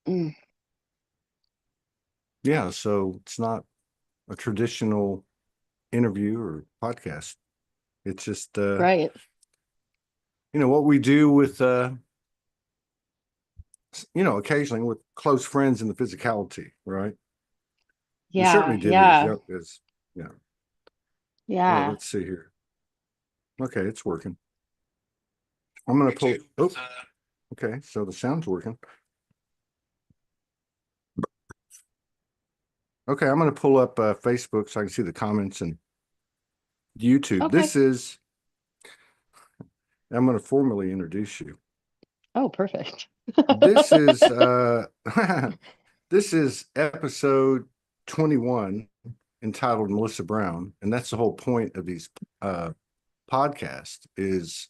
Mm. Yeah, so it's not a traditional interview or podcast. It's just Right. what we do with occasionally with close friends in the physicality, right? We Yeah. certainly did it Yeah. as yeah. Yeah. Let's see here. Okay, it's working. I'm gonna pull. Oh, okay. So the sound's working. Okay, I'm gonna pull up Facebook so I can see the comments and YouTube. Okay. I'm gonna formally introduce you. Oh, perfect. This is this is episode 21 entitled Melissa Brown, and that's the whole point of these uh podcasts is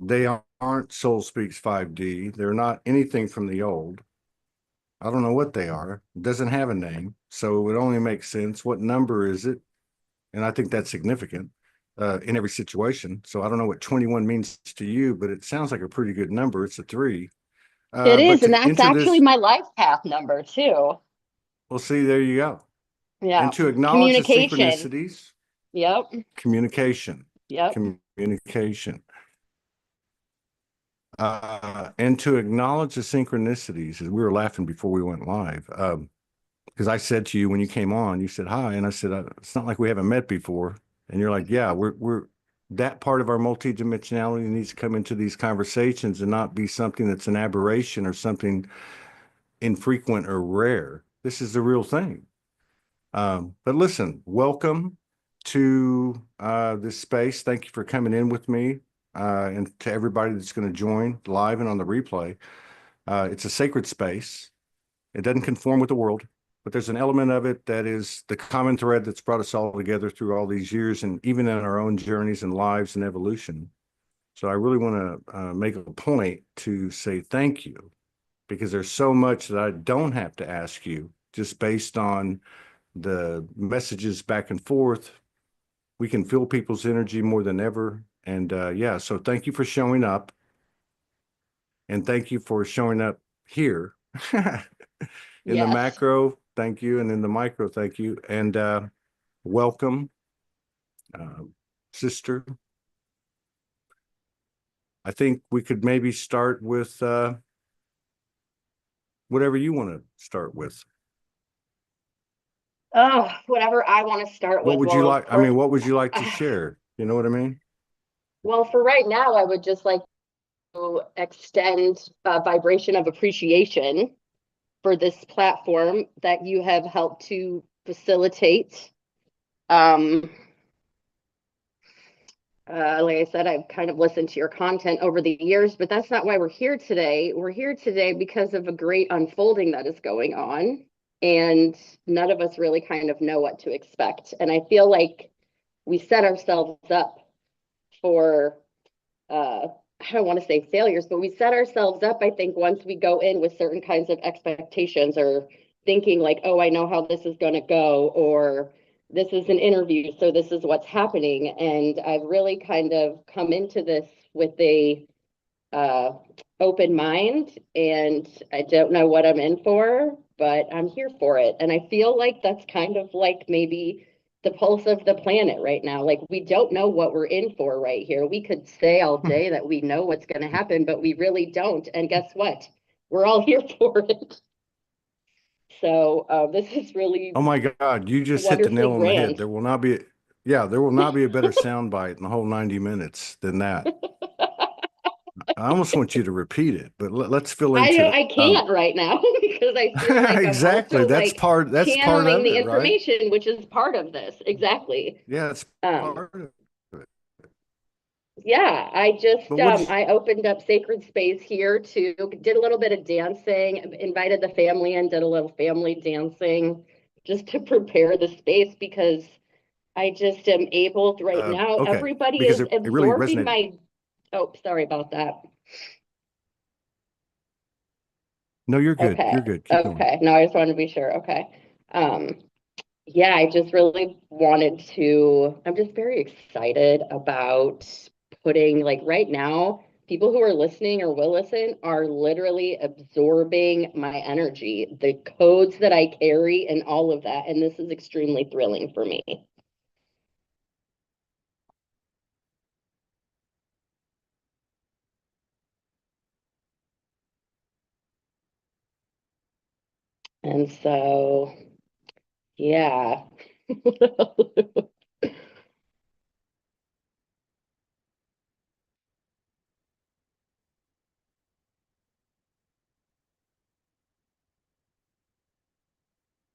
they aren't Soul Speaks 5D. They're not anything from the old. I don't know what they are. It doesn't have a name, so it would only make sense. What number is it? And I think that's significant in every situation. So I don't know what 21 means to you, but it sounds like a pretty good number. It's a three. It But is, and to that's enter actually this, my life path number too. we'll see, there you go. And Yeah. to acknowledge the Communication. synchronicities, Yep. communication, Yep. communication. And to acknowledge the synchronicities, as we were laughing before we went live, because I said to you when you came on, you said hi, and I said it's not like we haven't met before, and you're like, yeah, we're that part of our multidimensionality needs to come into these conversations and not be something that's an aberration or something infrequent or rare. This is the real thing. But listen, welcome to this space. Thank you for coming in with me, and to everybody that's going to join live and on the replay. It's a sacred space. It doesn't conform with the world, but there's an element of it that is the common thread that's brought us all together through all these years and even in our own journeys and lives and evolution. So I really want to make a point to say thank you because there's so much that I don't have to ask you just based on the messages back and forth. We can feel people's energy more than ever. And yeah, so thank you for showing up and thank you for showing up here. In the Yes. macro, thank you. And in the micro, thank you. And welcome, uh, sister. I think we could maybe start with whatever you want to start with. Oh, whatever I want to start What with. would you Well, like? I mean, what would you like to share? You know what I mean? well, for right now, I would just like to extend a vibration of appreciation for this platform that you have helped to facilitate. Um, like I said, I've kind of listened to your content over the years, but that's not why we're here today. We're here today because of a great unfolding that is going on, and none of us really kind of know what to expect. And I feel like we set ourselves up for I don't want to say failures, but we set ourselves up, I think, once we go in with certain kinds of expectations or thinking like, oh, I know how this is going to go, or this is an interview, so this is what's happening. And I've really kind of come into this with a uh, open mind, and I don't know what I'm in for, but I'm here for it. And I feel like that's kind of like maybe the pulse of the planet right now. Like we don't know what we're in for right here. We could say all day that we know what's going to happen, but we really don't. And guess what? We're all here for it. So this is really Oh my God, you just hit the wonderfully nail on the head. grand. There will not be, yeah, there will not be a better sound bite in the whole 90 minutes than that. I almost want you to repeat it, but let's fill I into know it. I can't right now because I feel like I'm Exactly. also like That's part channeling of the it, right? information, which is part of this. Exactly. Yeah, it's Um, part of it. yeah, I But just what is I opened up sacred space here to did a little bit of dancing, invited the family and did a little family dancing just to prepare the space because I just am able to, right now. okay, Everybody because is it really absorbing resonated. my. Oh, sorry about that. No, you're good. Okay. You're good. Keep going. Okay. No, I just wanted to be sure. Okay. Um, yeah, I just really wanted to, I'm just very excited about putting like right now. people who are listening or will listen are literally absorbing my energy, the codes that I carry and all of that. And this is extremely thrilling for me. And so, yeah.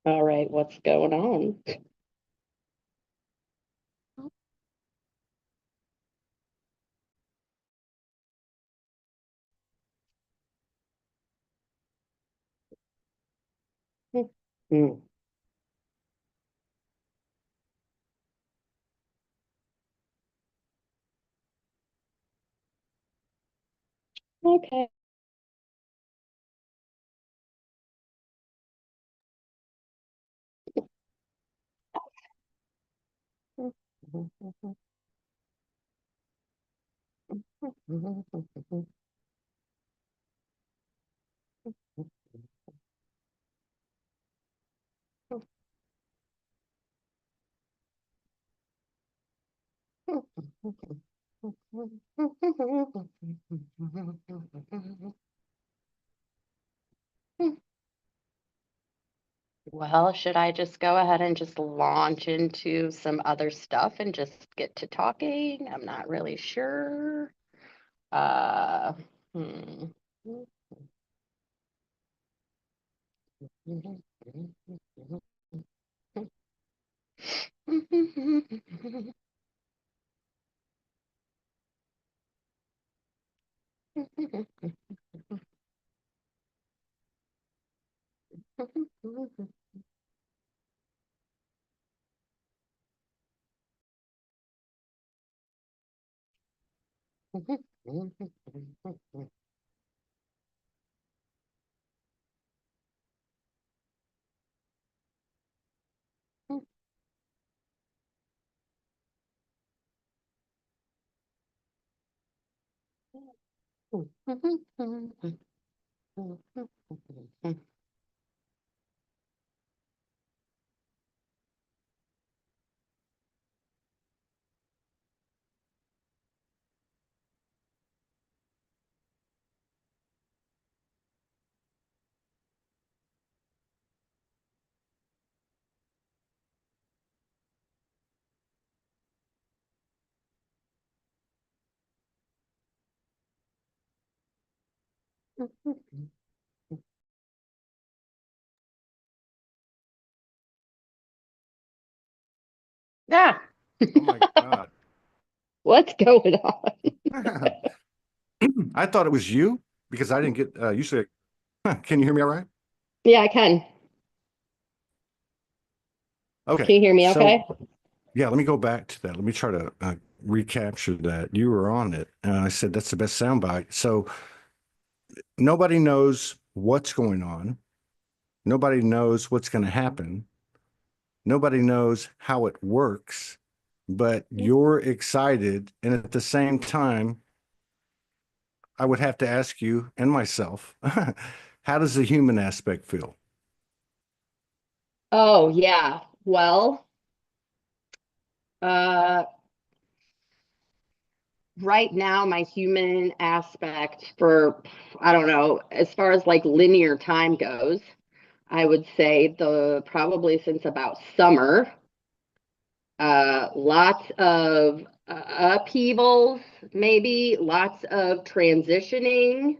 All right, what's going on? Hmm. Okay. Well, should I just go ahead and just launch into some other stuff and just get to talking? I'm not really sure. Uh, hmm. Ah, Oh my God. what's going on? I thought it was you because I didn't get usually can you hear me all right? Yeah, I can. Okay. Can you hear me So okay? yeah, let me go back to that. Let me try to recapture that. You were on it. And I said that's the best soundbite. So nobody knows what's going on. Nobody knows what's going to happen. Nobody knows how it works, but you're excited. And at the same time, I would have to ask you and myself, how does the human aspect feel? Oh, yeah. Well, uh, right now, my human aspect for, I don't know, as far as like linear time goes, I would say the probably since about summer, lots of upheavals, maybe lots of transitioning,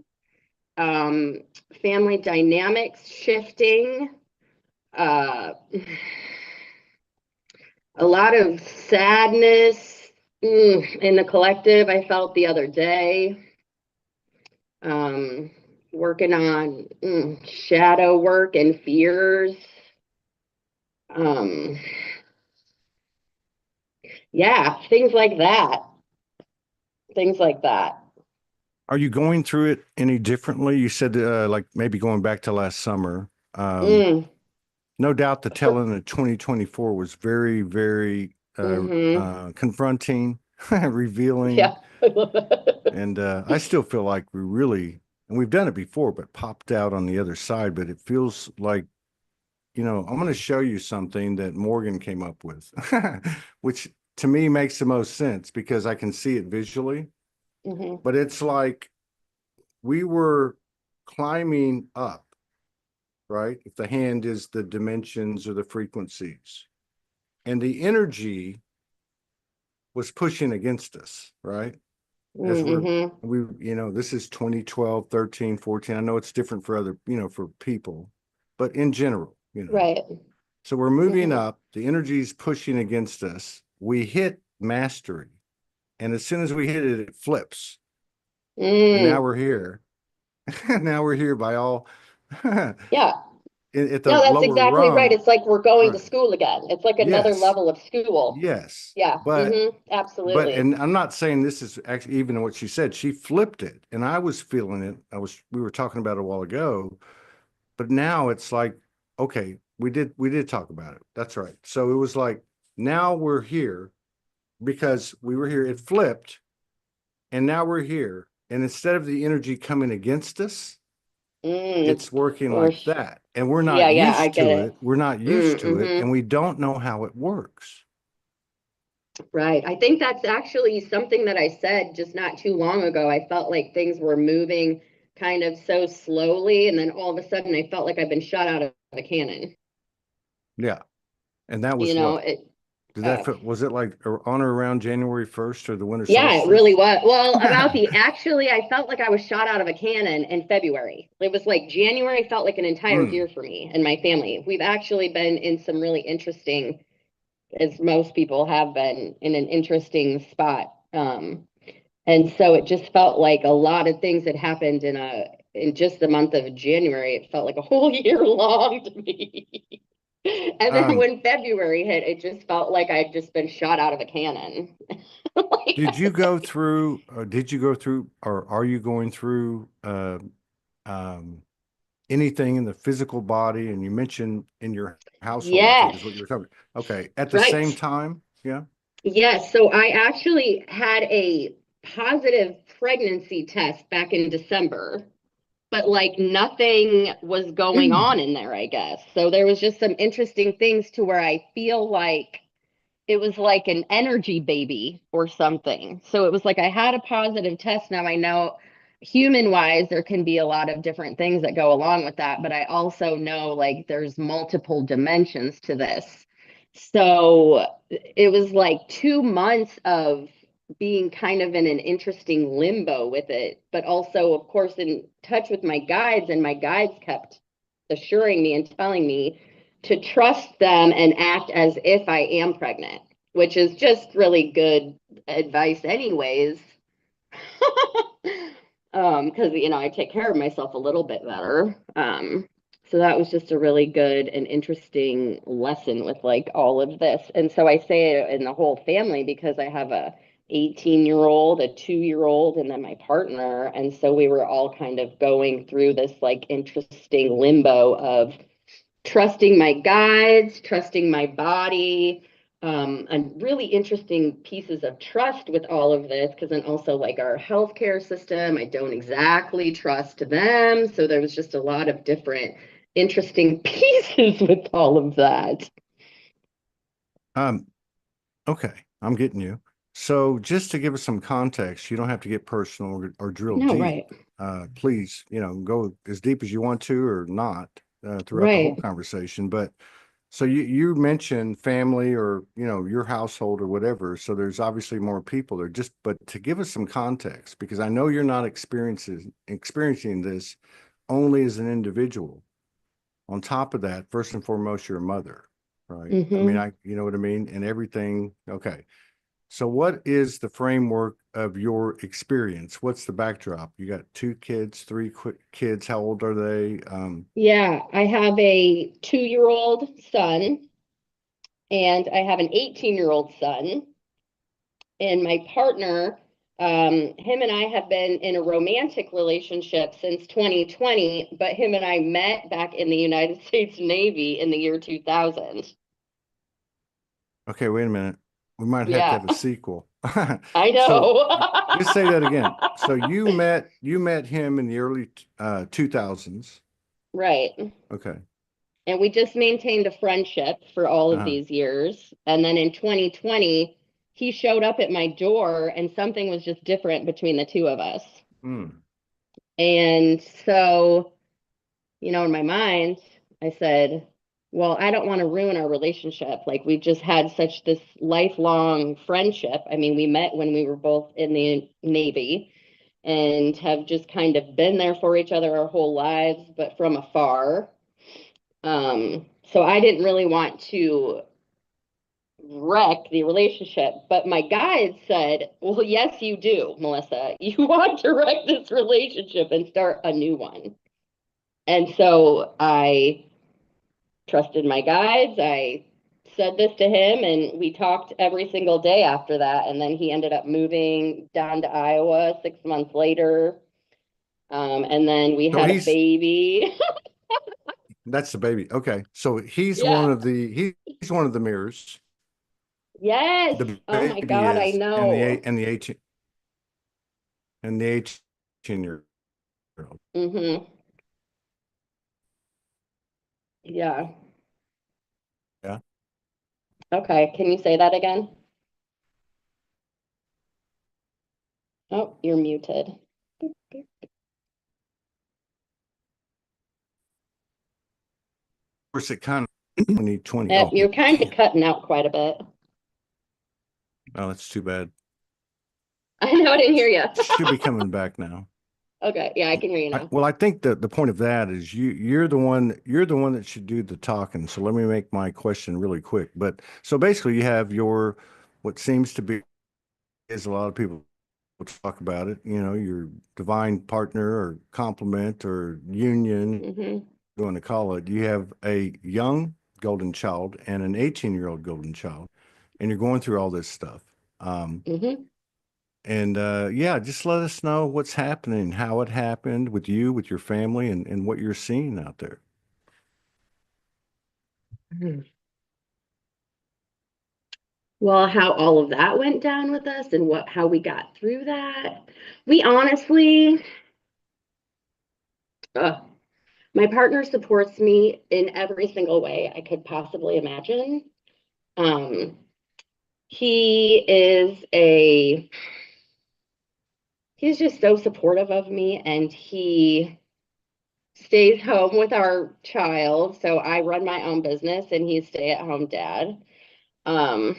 um, family dynamics shifting, uh, a lot of sadness in the collective. I felt the other day, um, working on shadow work and fears. Um, yeah, things like that. Things like that. Are you going through it any differently? You said like maybe going back to last summer. Mm, No doubt the tail end of 2024 was very, very mm-hmm. confronting. revealing. Yeah. I love that. And I still feel like we really, and we've done it before, but popped out on the other side. But it feels like, I'm going to show you something that Morgan came up with, which to me makes the most sense because I can see it visually. Hmm. But it's like we were climbing up, right? If the hand is the dimensions or the frequencies, and the energy was pushing against us, right? As Hmm. this is 2012, 13, 14. I know it's different for other, for people, but in general, Right. so we're moving Hmm. up, the energy is pushing against us. We hit mastery. And as soon as we hit it, it flips. And now Mm. we're here. Now we're here by all at Yeah. the No, that's lower exactly right. rung. It's like we're going to Right. school again. It's like another Yes. level of school. Yes. Yeah. But Absolutely. and I'm not saying this is actually even what she said. She flipped it and I was feeling it. We were talking about it a while ago, but now it's like, okay, we did talk about it. That's right. So it was like now we're here because we were here, it flipped, and now we're here. And instead of the energy coming against us, Mm. it's working Or like that. And we're not yeah, I used get to it. it. We're not used to it, Mm-hmm. and we don't know how it works. Right. I think that's actually something that I said just not too long ago. I felt like things were moving kind of so slowly, and then all of a sudden I felt like I've been shot out of a cannon. Yeah. And that You was know, what? it Did that uh fit? Was it like on or around January 1st or the winter yeah, it really solstice? was. Well, actually I felt like I was shot out of a cannon in February. It was like January felt like an entire Mm. year for me and my family. We've actually been in some really interesting, as most people have been, in an interesting spot. And so it just felt like a lot of things had happened in just the month of January. It felt like a whole year long to me. And then Um, when February hit, it just felt like I'd just been shot out of a cannon. Like, did you go through, or are you going through um, anything in the physical body? And you mentioned in your household, I think yes, is what you were talking. Okay. At the same right. time, yeah. Yes, so I actually had a positive pregnancy test back in December, but like nothing was going on in there, I guess. So there was just some interesting things to where I feel like it was like an energy baby or something. So it was like I had a positive test. Now I know human wise, there can be a lot of different things that go along with that, but I also know like there's multiple dimensions to this. So it was like 2 months of being kind of in an interesting limbo with it, but also, of course, in touch with my guides, and my guides kept assuring me and telling me to trust them and act as if I am pregnant, which is just really good advice, anyways. Because I take care of myself a little bit better. So that was just a really good and interesting lesson with like all of this. And so I say it in the whole family because I have a 18-year-old, a 2-year-old, and then my partner. And so we were all kind of going through this like interesting limbo of trusting my guides, trusting my body, and really interesting pieces of trust with all of this. Because then also like our healthcare system, I don't exactly trust them. So there was just a lot of different interesting pieces with all of that. Um, okay, I'm getting you. So just to give us some context, you don't have to get personal or drill No, right, deep. Please, go as deep as you want to or not throughout the whole right. conversation. But so you mentioned family or your household or whatever. So there's obviously more people there. But to give us some context, because I know you're not experiencing this only as an individual. On top of that, first and foremost, you're a mother, right? I mean, Mm-hmm. you know what I mean, and everything. Okay. So what is the framework of your experience? What's the backdrop? You got two kids, three kids. How old are they? Yeah, I have a 2-year-old son and I have an 18-year-old son. And my partner, him and I have been in a romantic relationship since 2020, but him and I met back in the United States Navy in the year 2000. Okay, wait a minute. We might have to Yeah. have a sequel. I So know. just say that again. So you met him in the early 2000s. Right. Okay. And we just maintained a friendship for all of Uh-huh. these years. And then in 2020, he showed up at my door and something was just different between the two of us. Mm. And so, in my mind, I said, well, I don't want to ruin our relationship. Like we've just had such this lifelong friendship. I mean, we met when we were both in the Navy and have just kind of been there for each other our whole lives, but from afar. So I didn't really want to wreck the relationship, but my guide said, well, yes, you do, Melissa. You want to wreck this relationship and start a new one. And so I trusted my guides. I said this to him, and we talked every single day after that. And then he ended up moving down to Iowa 6 months later. And then we So had a baby. that's the baby. Okay. So Yeah. he's one of the mirrors. Yes. The Oh my baby God, I is and the know. eight and the 18-year old. Mm-hmm. Yeah. Yeah. Okay. Can you say that again? Oh, you're muted. Of course, it kind of 2020. Oh, You're it kind of can. cutting out quite a bit. Oh, that's too bad. I know I didn't hear you. Should be coming back now. Okay. Yeah, I can hear you now. Well, I think that the point of that is you're the one that should do the talking. So let me make my question really quick. But so basically you have your what seems to be is a lot of people talk about it, your divine partner or complement or union, Mm-hmm. you want to call it. You have a young golden child and an 18-year-old golden child, and you're going through all this stuff. Um, Mm-hmm. And yeah, just let us know what's happening, how it happened with you, with your family, and what you're seeing out there. Well, how all of that went down with us and how we got through that. We honestly, uh, my partner supports me in every single way I could possibly imagine. Um, he is he's just so supportive of me, and he stays home with our child. So I run my own business and he's stay-at-home dad. Um,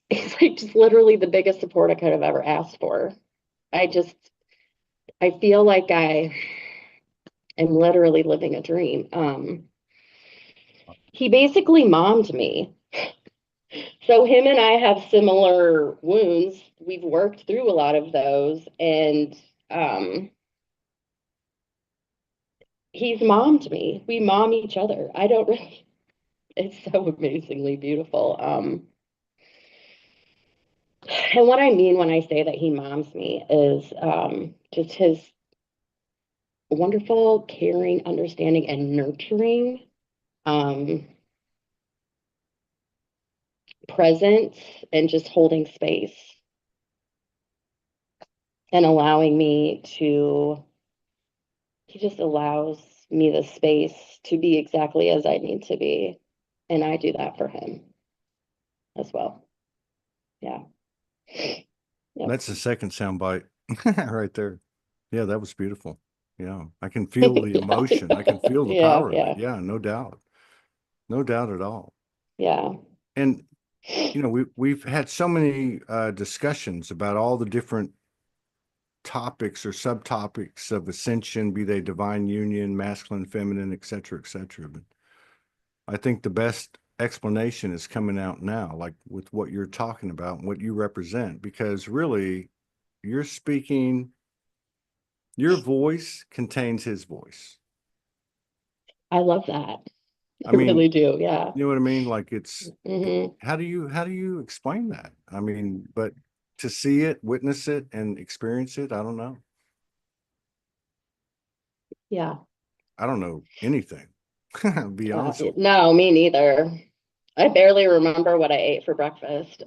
it's like just literally the biggest support I could have ever asked for. I just I feel like I am literally living a dream. He basically mommed me. So him and I have similar wounds. We've worked through a lot of those, and um, he's mommed me. We mom each other. I don't really. It's so amazingly beautiful. And what I mean when I say that he moms me is just his wonderful, caring, understanding, and nurturing um, presence and just holding space and allowing me to, he just allows me the space to be exactly as I need to be. And I do that for him as well. Yeah. Yep. That's the second sound bite right there. Yeah, that was beautiful. Yeah, I can feel the Yeah, I emotion. I can know. feel the Yeah, power of it. yeah, Yeah, no doubt. No doubt at all. yeah. And we've had so many discussions about all the different topics or subtopics of ascension, be they divine union, masculine, feminine, et cetera, et cetera. But I think the best explanation is coming out now, like with what you're talking about and what you represent, because really you're speaking, your voice contains his voice. I love that. I I mean, really do. Yeah. you know what I mean? Like Hmm. how do you explain that? I mean, but to see it, witness it, and experience it, I don't know. Yeah. I don't know anything. I'll be honest with you. No, me neither. I barely remember what I ate for breakfast.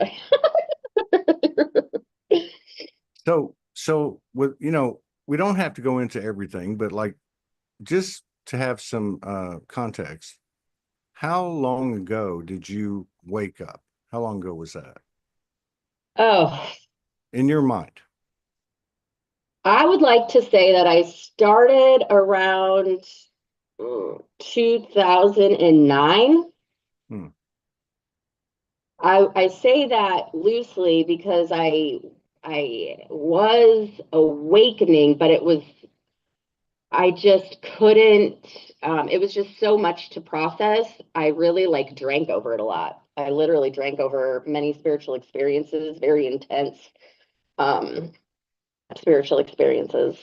So with, we don't have to go into everything, but like just to have some context, how long ago did you wake up? How long ago was that Oh, in your mind? I would like to say that I started around 2009. Hmm. I say that loosely because I was awakening, but I just couldn't, it was just so much to process. I really like drank over it a lot. I literally drank over many spiritual experiences, very intense um, spiritual experiences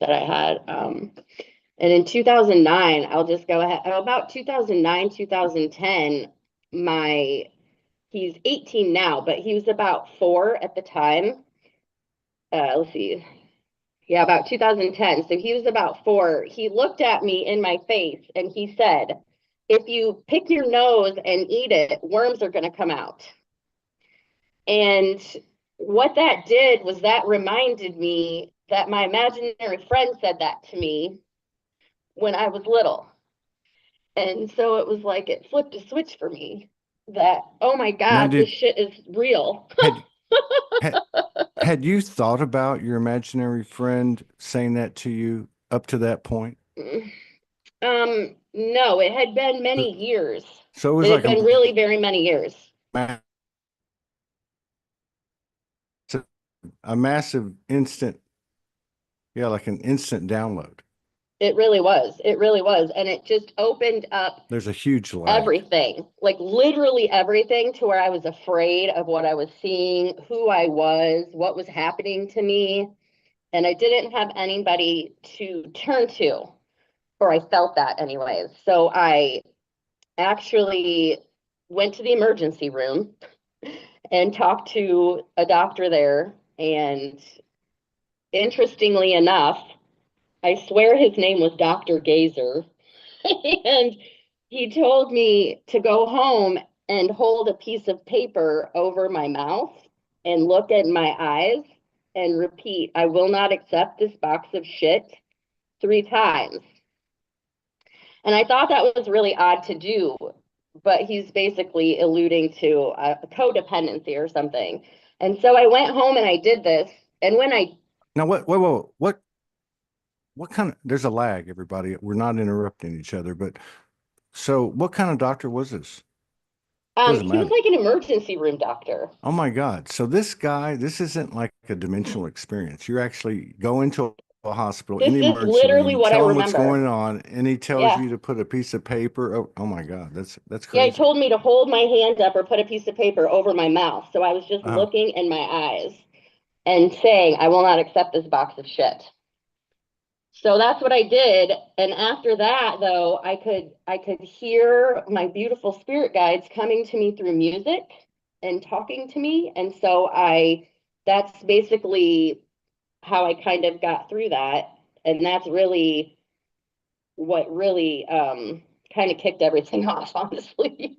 that I had. And in 2009, I'll just go ahead, about 2009, 2010, he's 18 now, but he was about 4 at the time. Let's see. Yeah, about 2010. So he was about 4. He looked at me in my face and he said, if you pick your nose and eat it, worms are going to come out. And what that did was that reminded me that my imaginary friend said that to me when I was little. And so it was like it flipped a switch for me that, oh my Now, God, this shit is real. had had had you thought about your imaginary friend saying that to you up to that point? No, it had been many years. So it was It had like been really very many years. ma- a massive instant, yeah, like an instant download. It really was. It really was. And it just opened up There's a huge lag. everything, like literally everything, to where I was afraid of what I was seeing, who I was, what was happening to me. And I didn't have anybody to turn to, or I felt that anyways. So I actually went to the emergency room and talked to a doctor there. And interestingly enough, I swear his name was Dr. Gazer. And he told me to go home and hold a piece of paper over my mouth and look at my eyes and repeat, I will not accept this box of shit 3 times. And I thought that was really odd to do, but he's basically alluding to a codependency or something. And so I went home and I did this. And when I, Now, what kind of, there's a lag, everybody. We're not interrupting each other, but so what kind of doctor was this? Doesn't he was matter. like an emergency room doctor. Oh my God. So this guy, this isn't like a dimensional experience. You actually go into a hospital in This the is emergency room, literally you what I tell him what's remember. going on, and he tells Yeah. you to put a piece of paper. Oh my God, that's Yeah, he crazy. told me to hold my hand up or put a piece of paper over my mouth. So I was just Uh, looking in my eyes and saying, I will not accept this box of shit. So that's what I did. And after that, though, I could hear my beautiful spirit guides coming to me through music and talking to me. And so that's basically how I kind of got through that. And that's really what really kind of kicked everything off, honestly.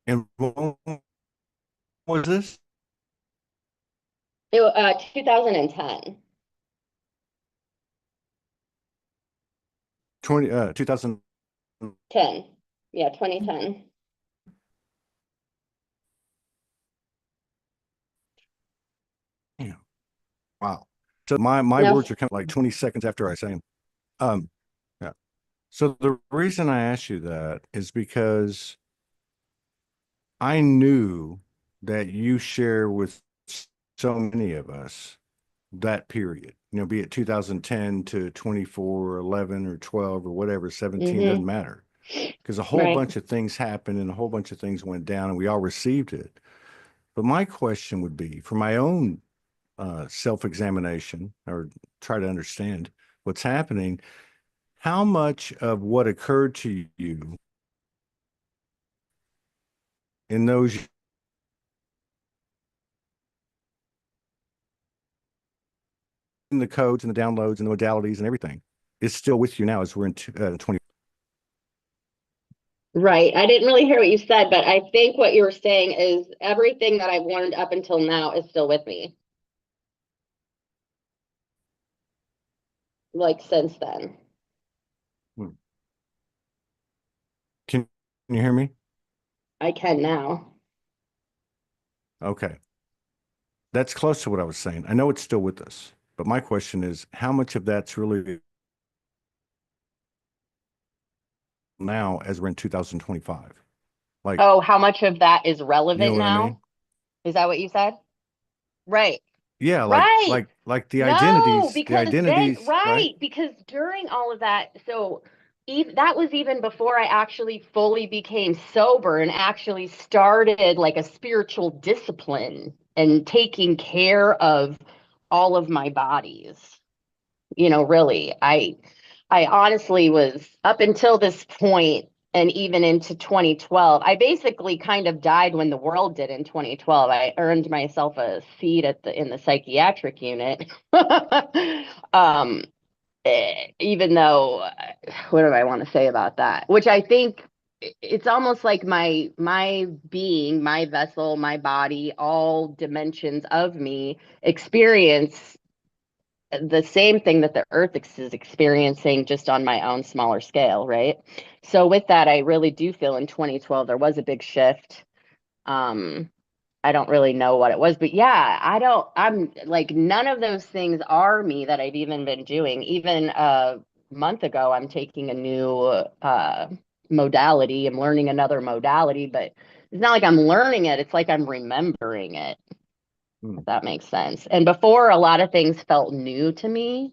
and what was this? 2010. 2000. 10. Yeah, 2010. Yeah. Wow. So my Now, words are kind of like 20 seconds after I say them. Um, yeah. So the reason I asked you that is because I knew that you share with so many of us that period, be it 2010 to 24 or 11 or 12 or whatever, 17, doesn't hmm matter. Because a whole right. bunch of things happened and a whole bunch of things went down and we all received it. But my question would be for my own self-examination or try to understand what's happening, how much of what occurred to you in those in the codes and the downloads and the modalities and everything is still with you now as we're in 20. Right. I didn't really hear what you said, but I think what you were saying is everything that I've learned up until now is still with me, like since then. Hmm. Can you hear me? I can now. Okay. That's close to what I was saying. I know it's still with us, but my question is how much of that's really now as we're in 2025? Like, Oh, how much of that is you know relevant what I mean? now? Is that what you said? Right. Yeah, Right. like No, the because then, identities, right? right, because during all of that, so even that was even before I actually fully became sober and actually started like a spiritual discipline and taking care of all of my bodies. Really, I honestly was up until this point and even into 2012. I basically kind of died when the world did in 2012. I earned myself a seat in the psychiatric unit. um, Even though, what do I want to say about that? Which I think it's almost like my being, my vessel, my body, all dimensions of me experience the same thing that the earth is experiencing, just on my own smaller scale, right? So with that, I really do feel in 2012 there was a big shift. um I don't really know what it was, but yeah, I'm like, none of those things are me that I've even been doing. Even a month ago, I'm taking a new modality. I'm learning another modality, but it's not like I'm learning it, it's like I'm remembering it, Hmm, if that makes sense. And before, a lot of things felt new to me,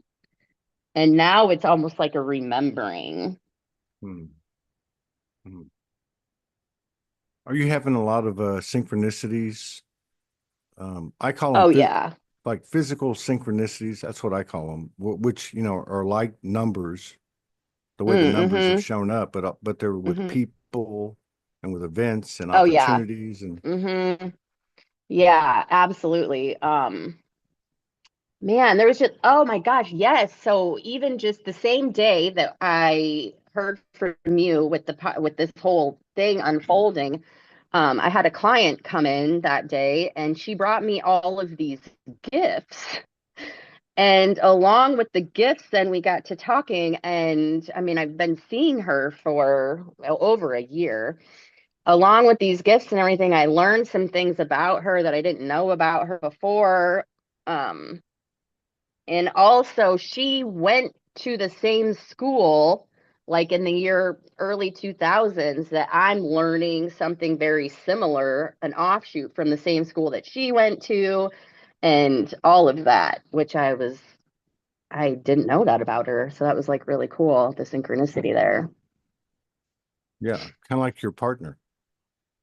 and now it's almost like a remembering. hmm, hmm. Are you having a lot of synchronicities? I call them Oh yeah. like physical synchronicities. That's what I call them, which, are like numbers, the way the numbers have Mm-hmm. shown up, but they're with Mm-hmm. people and with events and Oh yeah. opportunities and Mm-hmm. Yeah, absolutely. Man, there was just, oh my gosh, yes. So even just the same day that I heard from you with with this whole thing unfolding, I had a client come in that day and she brought me all of these gifts. And along with the gifts, then we got to talking. And I mean, I've been seeing her for well, over a year. Along with these gifts and everything, I learned some things about her that I didn't know about her before. Um, and also, she went to the same school, like in the year early 2000s, that I'm learning something very similar, an offshoot from the same school that she went to, and all of that, which I didn't know that about her. So that was like really cool, the synchronicity there. yeah, kind of like your partner.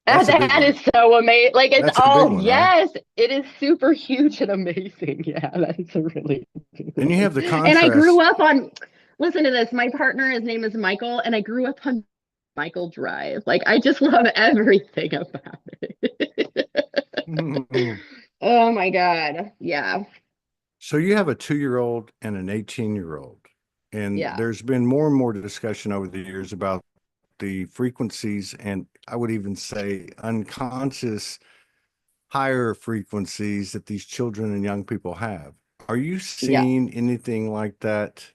Ah, That's a big that one. is so amazing. Like, it's That's a big all, one, right? yes, it is super huge and amazing. Yeah, that's a really big And you one. have the And I grew contrast. up on, listen to this. My partner, his name is Michael, and I grew up on Michael Drive. Like, I just love everything about it. Oh my God. Yeah. So you have a 2-year-old and an 18-year-old, and Yeah. there's been more and more discussion over the years about the frequencies, and I would even say unconscious higher frequencies that these children and young people have. Are you Yeah. seeing anything like that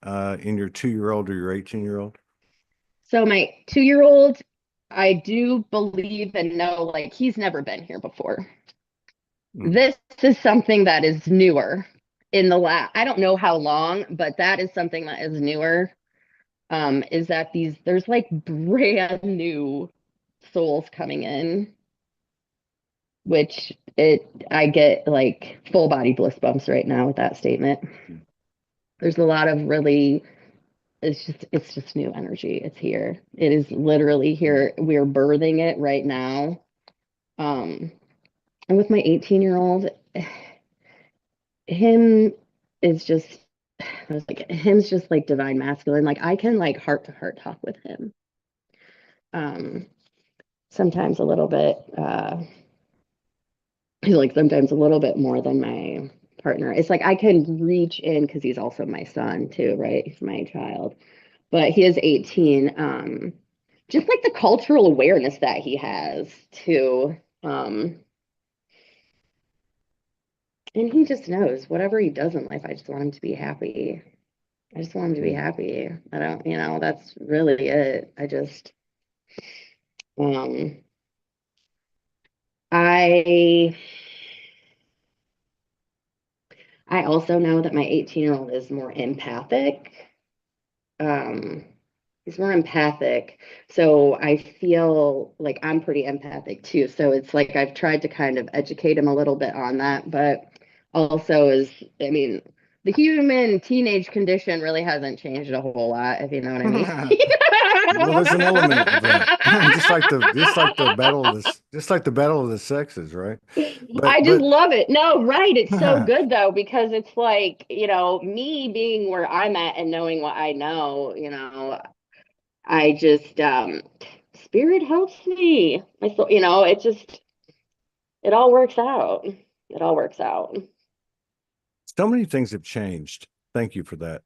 in your 2-year-old or your 18-year-old? So my 2-year-old, I do believe and know, like, he's never been here before. Mm, This is something that is newer in the last, I don't know how long, but that is something that is newer. Is that there's like brand new souls coming in, which I get like full body bliss bumps right now with that statement. mm, There's a lot of really, it's just new energy. It's here. It is literally mm, here. We're birthing it right now. Um, and with my 18-year-old, him is just, I was like, him's just like divine masculine. Like, I can like heart to heart talk with him. Um, Sometimes a little bit, like sometimes a little bit more than my partner. It's like I can reach in because he's also my son too, right? He's my child, but he is 18. just like the cultural awareness that he has too. And he just knows whatever he does in life, I just want him to be happy. I just want him to be Mm. happy. I don't, that's really it. Um, I I also know that my 18-year-old is more empathic. Um, he's more empathic. So I feel like I'm pretty empathic too. So it's like I've tried to kind of educate him a little bit on that, but also I mean, the human teenage condition really hasn't changed a whole lot, if you know what I mean. Well, there's an element of that, just like the battle of this, just like the battle of the sexes, right? I But just but love it. No, right. It's so good though, because it's like, me being where I'm at and knowing what I know, I just spirit helps me. I so it all works out. It all works out. so many things have changed. Thank you for that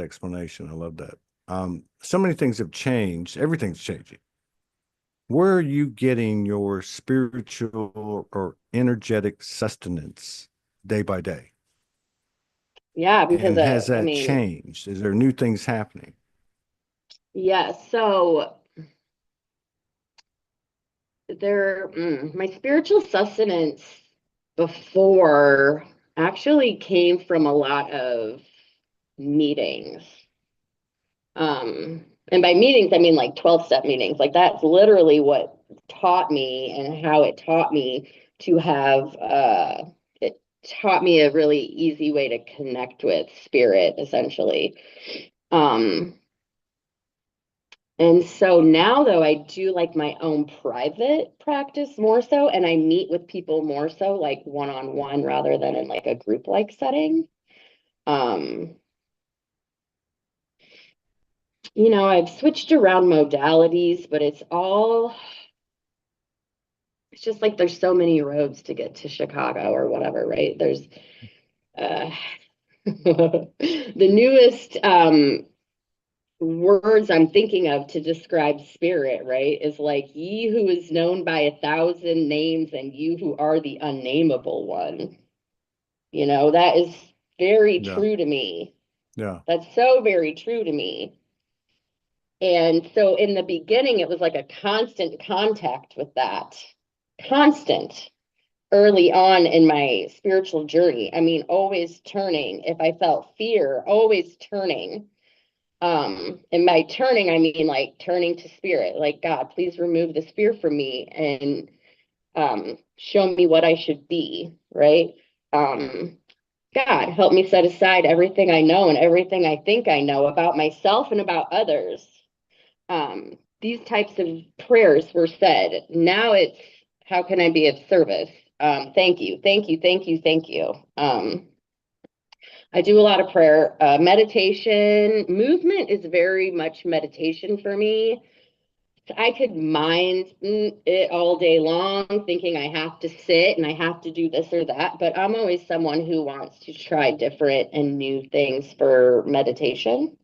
explanation. I love that. So many things have changed. Everything's changing. Where are you getting your spiritual or energetic sustenance day by day? Yeah, because And has I that mean, changed? Is there new things happening? yeah, so my spiritual sustenance before actually came from a lot of meetings. And by meetings, I mean like 12-step meetings. Like that's literally what taught me and how it taught me to have it taught me a really easy way to connect with spirit, essentially. Um, and so now though I do like my own private practice more so, and I meet with people more so like one-on-one rather than in like a group like setting. Um, I've switched around modalities, but it's just like there's so many roads to get to Chicago or whatever, right? There's uh the newest words I'm thinking of to describe spirit, right? Is like ye who is known by 1,000 names and you who are the unnameable one. That is very Yeah, true to me. yeah. That's so very true to me. And so in the beginning, it was like a constant contact with that. Constant. Early on in my spiritual journey. I mean, always turning. If I felt fear, always turning. And by turning, I mean like turning to spirit, like God, please remove this fear from me and show me what I should be, right? Um, God, help me set aside everything I know and everything I think I know about myself and about others. These types of prayers were said. Now it's how can I be of service? Thank you, thank you, thank you, thank you. I do a lot of prayer, meditation. Movement is very much meditation for me. I could mind it all day long, thinking I have to sit and I have to do this or that, but I'm always someone who wants to try different and new things for meditation.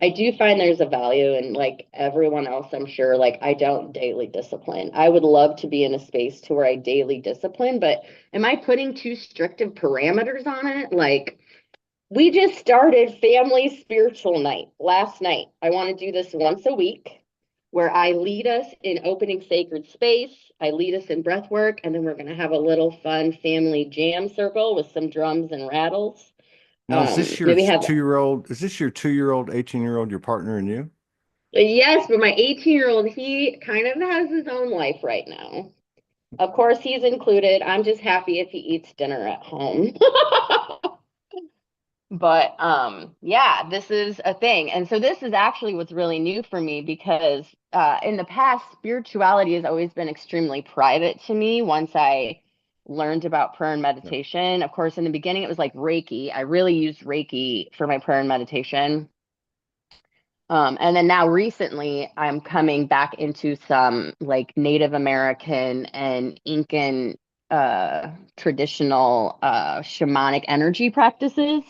I do find there's a value in like everyone else, I'm sure, like I don't daily discipline. I would love to be in a space to where I daily discipline, but am I putting too strict of parameters on it? Like we just started family spiritual night last night. I want to do this once a week where I lead us in opening sacred space. I lead us in breath work, and then we're going to have a little fun family jam circle with some drums and rattles. Now, is this your Maybe have 2-year-old? Is this your 2-year-old, 18-year-old, your partner and you? Yes, but my 18-year-old, he kind of has his own life right now. Of course, he's included. I'm just happy if he eats dinner at home. But yeah, this is a thing. And so this is actually what's really new for me because in the past, spirituality has always been extremely private to me once I learned about prayer and Yeah. meditation. Of course, in the beginning, it was like Reiki. I really used Reiki for my prayer and meditation. And then now recently, I'm coming back into some like Native American and Incan traditional shamanic energy practices.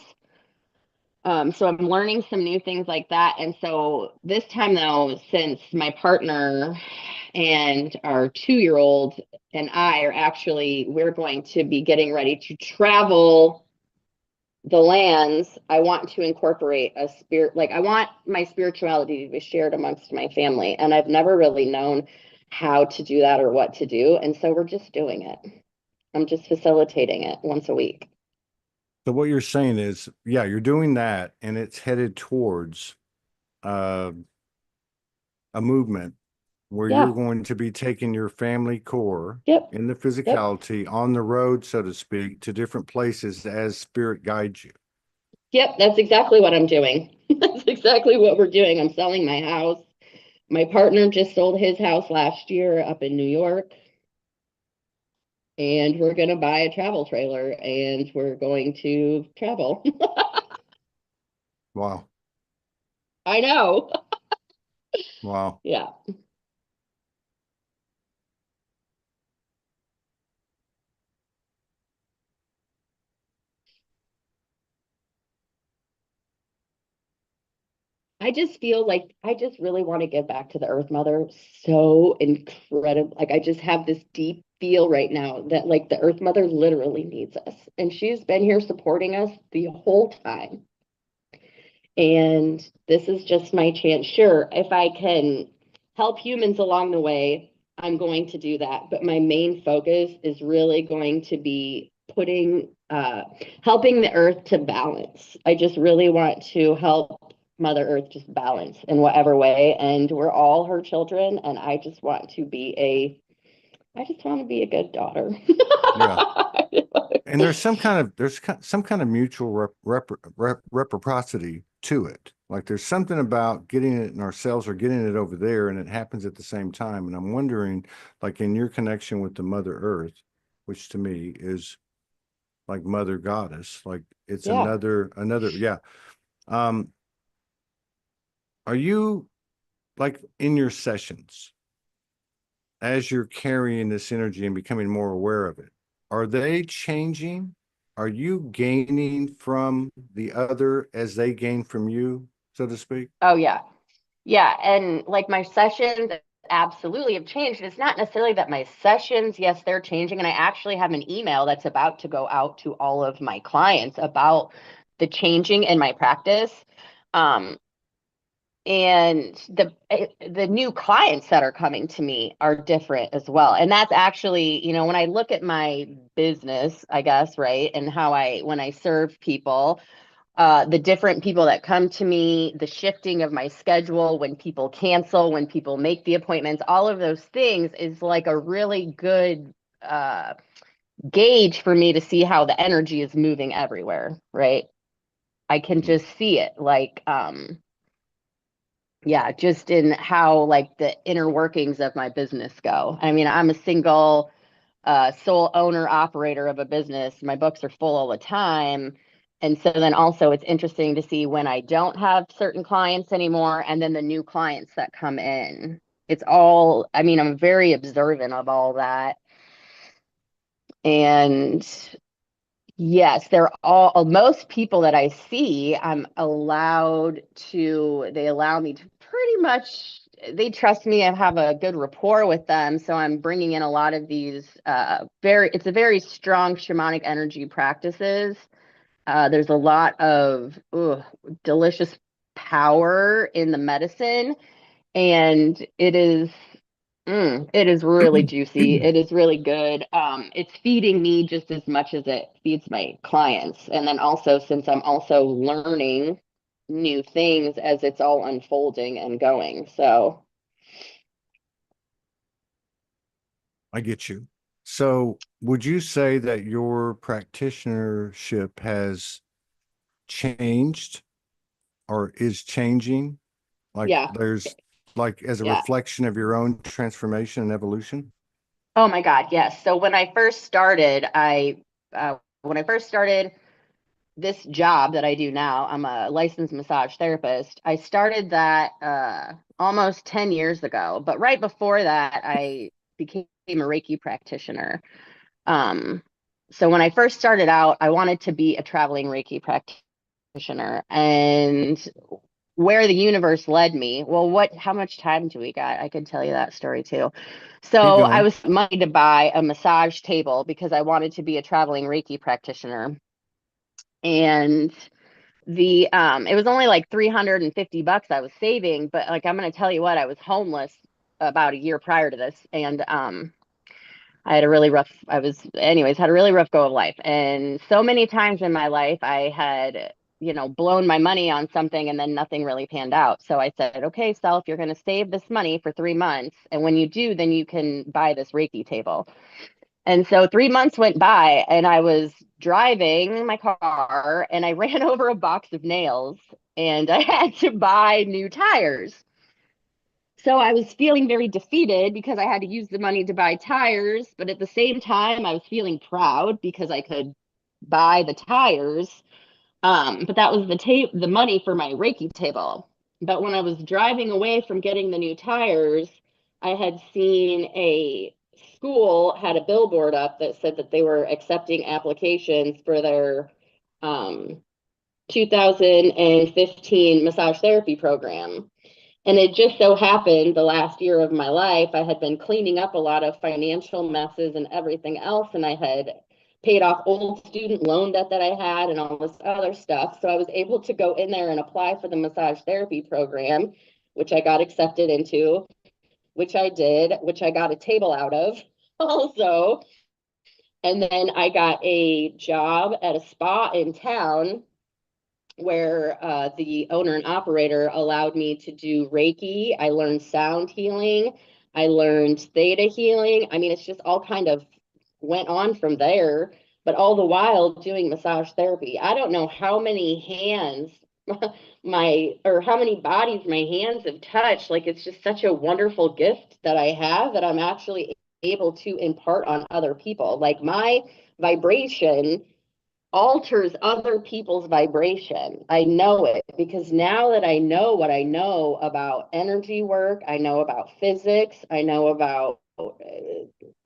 So I'm learning some new things like that. And so this time though, since my partner and our 2-year-old and I are actually, we're going to be getting ready to travel the lands. I want to incorporate a spirit, like I want my spirituality to be shared amongst my family. And I've never really known how to do that or what to do. And so we're just doing it. I'm just facilitating it once a week. So what you're saying is, yeah, you're doing that, and it's headed towards uh, a movement where you're Yeah. going to be taking your family core Yep. in the Yep. physicality on the road, so to speak, to different places as spirit guides you. Yep. That's exactly what I'm doing. That's exactly what we're doing. I'm selling my house. My partner just sold his house last year up in New York, and we're going to buy a travel trailer and we're going to travel. Wow. I know. Wow. Yeah. I just feel like I just really want to give back to the Earth Mother so incredible. Like I just have this deep feel right now that like the Earth Mother literally needs us. And she's been here supporting us the whole time. And this is just my chance. Sure, if I can help humans along the way, I'm going to do that. But my main focus is really going to be helping the earth to balance. I just really want to help Mother Earth just balance in whatever way. And we're all her children. And I just want to be a good daughter. Yeah. And there's some kind of mutual reciprocity to it. Like there's something about getting it in ourselves or getting it over there, and it happens at the same time. And I'm wondering, like in your connection with the Mother Earth, which to me is like Mother Goddess, like it's Yeah. another, yeah. Um, are you like in your sessions as you're carrying this energy and becoming more aware of it? Are they changing? Are you gaining from the other as they gain from you, so to speak? Oh, yeah. Yeah, and like my sessions absolutely have changed. It's not necessarily that my sessions, yes, they're changing. And I actually have an email that's about to go out to all of my clients about the changing in my practice. Um, and the new clients that are coming to me are different as well. And that's actually, when I look at my business, I guess, right, and how when I serve people, the different people that come to me, the shifting of my schedule, when people cancel, when people make the appointments, all of those things is like a really good gauge for me to see how the energy is moving everywhere, right? I can just see it yeah, just in how like the inner workings of my business go. I mean, I'm a single sole owner operator of a business. My books are full all the time. And so then also it's interesting to see when I don't have certain clients anymore and then the new clients that come in. It's all, I mean, I'm very observant of all that. And yes, most people that I see, they allow me to pretty much, they trust me. I have a good rapport with them. So I'm bringing in a lot of these, it's a very strong shamanic energy practices. There's a lot of delicious power in the medicine, and it is really juicy. It is really good. It's feeding me just as much as it feeds my clients. And then also, since I'm also learning new things as it's all unfolding and going. So, I get you. So, would you say that your practitionership has changed or is changing? Like yeah, there's like as a yeah. reflection of your own transformation and evolution? Oh my God, yes. So when I first started this job that I do now, I'm a licensed massage therapist. I started that almost 10 years ago, but right before that, I became a Reiki practitioner. Um, so when I first started out, I wanted to be a traveling Reiki practitioner. practitioner, and where the universe led me. Well, how much time do we got? I could tell you that story too. Keep So I going. was money to buy a massage table because I wanted to be a traveling Reiki practitioner. And it was only like $350 I was saving, but like I'm gonna tell you what, I was homeless about a year prior to this. And I had a really rough, I was, anyways, had a really rough go of life. And so many times in my life, I had, blown my money on something and then nothing really panned out. So I said, okay, self, you're going to save this money for 3 months. And when you do, then you can buy this Reiki table. And so 3 months went by and I was driving my car and I ran over a box of nails and I had to buy new tires. So I was feeling very defeated because I had to use the money to buy tires, but at the same time, I was feeling proud because I could buy the tires. But that was the money for my Reiki table. But when I was driving away from getting the new tires, I had seen a school had a billboard up that said that they were accepting applications for their 2015 massage therapy program. And it just so happened the last year of my life, I had been cleaning up a lot of financial messes and everything else. And I had paid off old student loan debt that I had and all this other stuff. So I was able to go in there and apply for the massage therapy program, which I got accepted into, which I did, which I got a table out of also. And then I got a job at a spa in town where the owner and operator allowed me to do Reiki. I learned sound healing. I learned theta healing. I mean, it's just all kind of went on from there, but all the while doing massage therapy. I don't know how many hands or how many bodies my hands have touched. Like, it's just such a wonderful gift that I have that I'm actually able to impart on other people. Like, my vibration alters other people's vibration. I know it because now that I know what I know about energy work, I know about physics, I know about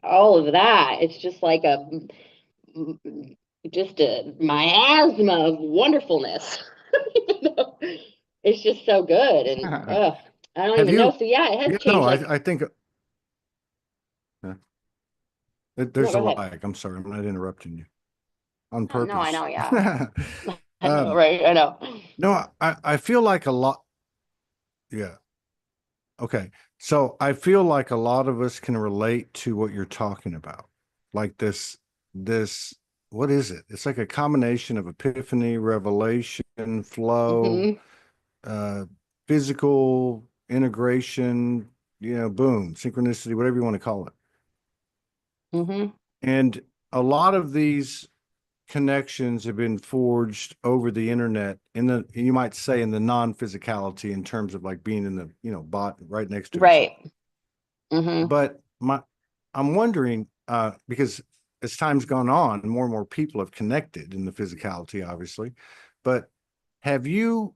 all of that. It's just like a miasma of wonderfulness. It's just so good, and I don't Have even know. you? So yeah, it has Yeah, no, changed. Like, I think no, there's a go ahead. lag. I'm sorry, I'm not interrupting you on Oh, no, I purpose. know. Yeah, I know. um, Right? I know. no, I feel like a lot. Yeah. Okay. So I feel like a lot of us can relate to what you're talking about. Like this, what is it? It's like a combination of epiphany, revelation, flow, Hmm. uh, physical integration, boom, synchronicity, whatever you want to call it. Hmm. And a lot of these connections have been forged over the internet you might say in the non-physicality in terms of like being in the, bot right next to each other. Right. Hmm. But I'm wondering, because as time's gone on, more and more people have connected in the physicality, obviously. But have you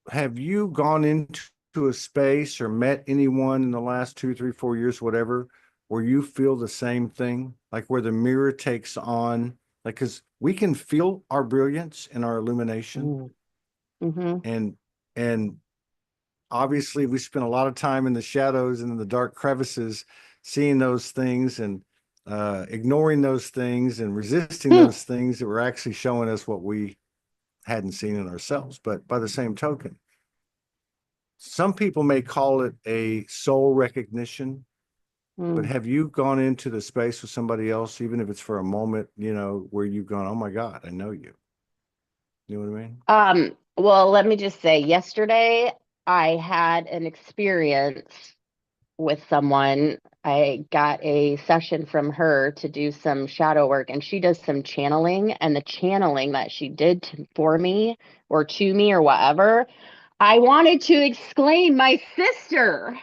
have you gone into a space or met anyone in the last 2, 3, 4 years, whatever, where you feel the same thing, like where the mirror takes on, like, because we can feel our brilliance and our illumination, Hmm. and and obviously we spend a lot of time in the shadows and in the dark crevices seeing those things and ignoring those things and resisting those things that were actually showing us what we hadn't seen in ourselves. But by the same token, some people may call it a soul recognition, but Mm. have you gone into the space with somebody else, even if it's for a moment, where you've gone, oh my God, I know you. You know what I mean? Well, let me just say, yesterday I had an experience with someone. I got a session from her to do some shadow work, and she does some channeling. And the channeling that she did for me or to me or whatever, I wanted to exclaim, my sister.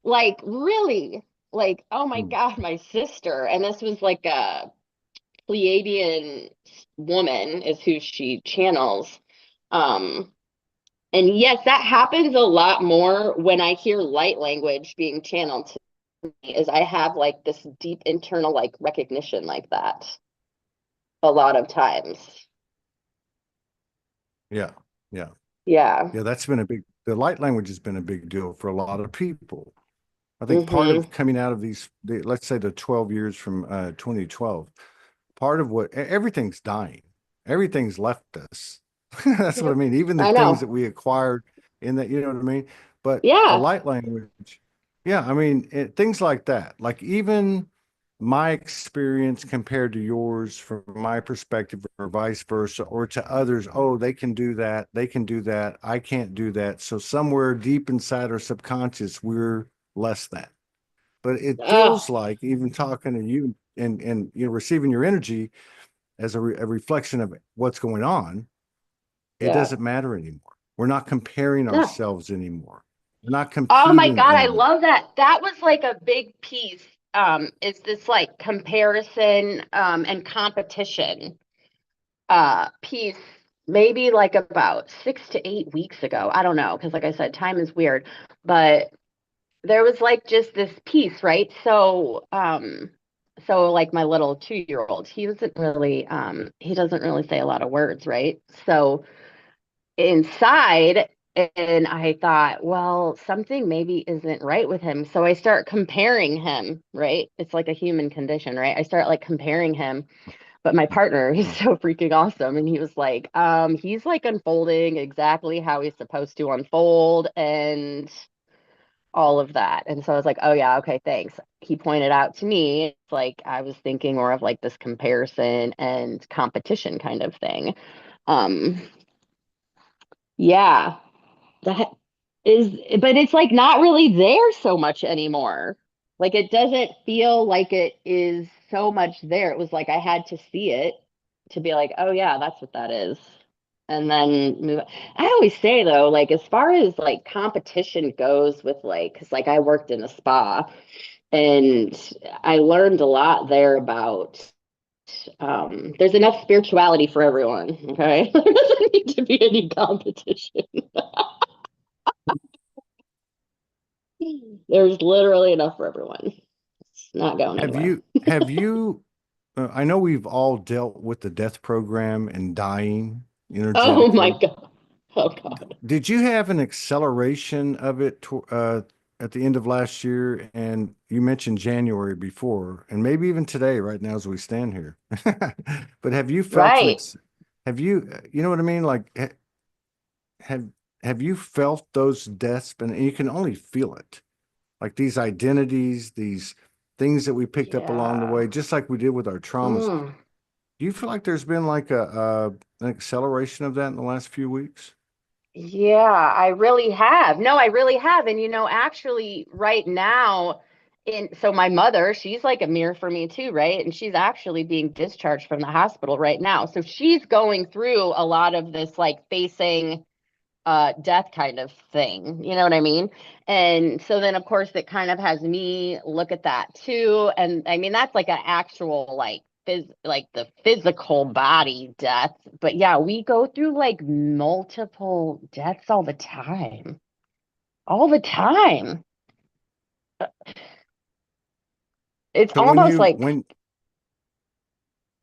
Like, really? Like, oh my Hmm. God, my sister. And this was like a Pleiadian woman, is who she channels. Um, and yes, that happens a lot more when I hear light language being channeled to me, is I have like this deep internal like recognition like that a lot of times. Yeah. Yeah. Yeah. Yeah. That's been a big, the light language has been a big deal for a lot of people. I think part Mm-hmm. of coming out of let's say the 12 years from 2012, part of everything's dying, everything's left us. That's what I Yep. mean. Even the I things that know. we acquired in that, you know what I mean? But the Yeah. light language, yeah, I mean, things like that, like even my experience compared to yours from my perspective or vice versa, or to others, oh, they can do that. They can do that. I can't do that. So somewhere deep inside our subconscious, we're less than. But it feels Oh, like even talking to you and you know receiving your energy as a reflection of what's going on, it yeah. doesn't matter anymore. We're not comparing No. ourselves anymore. We're not Oh my competing God, I anymore. love that. That was like a big piece. Is this like comparison and competition piece maybe like about 6 to 8 weeks ago. I don't know, because like I said, time is weird. But there was like just this piece, right? So like my little 2 year old, he doesn't really say a lot of words, right? So inside, and I thought, well, something maybe isn't right with him. So I start comparing him, right? It's like a human condition, right? I start like comparing him, but my partner, he's so freaking awesome. And he was like, he's like unfolding exactly how he's supposed to unfold and all of that. And so I was like, oh yeah, okay, thanks. He pointed out to me, it's like I was thinking more of like this comparison and competition kind of thing. Um, yeah, that is, but it's like not really there so much anymore. Like it doesn't feel like it is so much there. It was like I had to see it to be like, oh yeah, that's what that is. And then move. I always say though, like as far as like competition goes with like, because like I worked in a spa and I learned a lot there about there's enough spirituality for everyone. Okay. There doesn't need to be any competition. There's literally enough for everyone. It's not going Have anywhere. you I know we've all dealt with the death program and dying Oh my energetically. God. Oh God. Did you have an acceleration of it at the end of last year? And you mentioned January before, and maybe even today, right now as we stand here. But have you felt Right. have you, you know what I mean? Like, have have you felt those deaths? And you can only feel it, like these identities, these things that we picked up along the Yeah. way, just like we did with our traumas. Mm. Do you feel like there's been like an acceleration of that in the last few weeks? Yeah, I really have. No, I really have. And actually right now so my mother, she's like a mirror for me too, right? And she's actually being discharged from the hospital right now. So she's going through a lot of this like facing death kind of thing. You know what I mean? And so then of course it kind of has me look at that too. And I mean that's like an actual like the physical body death. But yeah, we go through like multiple deaths all the time. All the time. It's So when almost you like when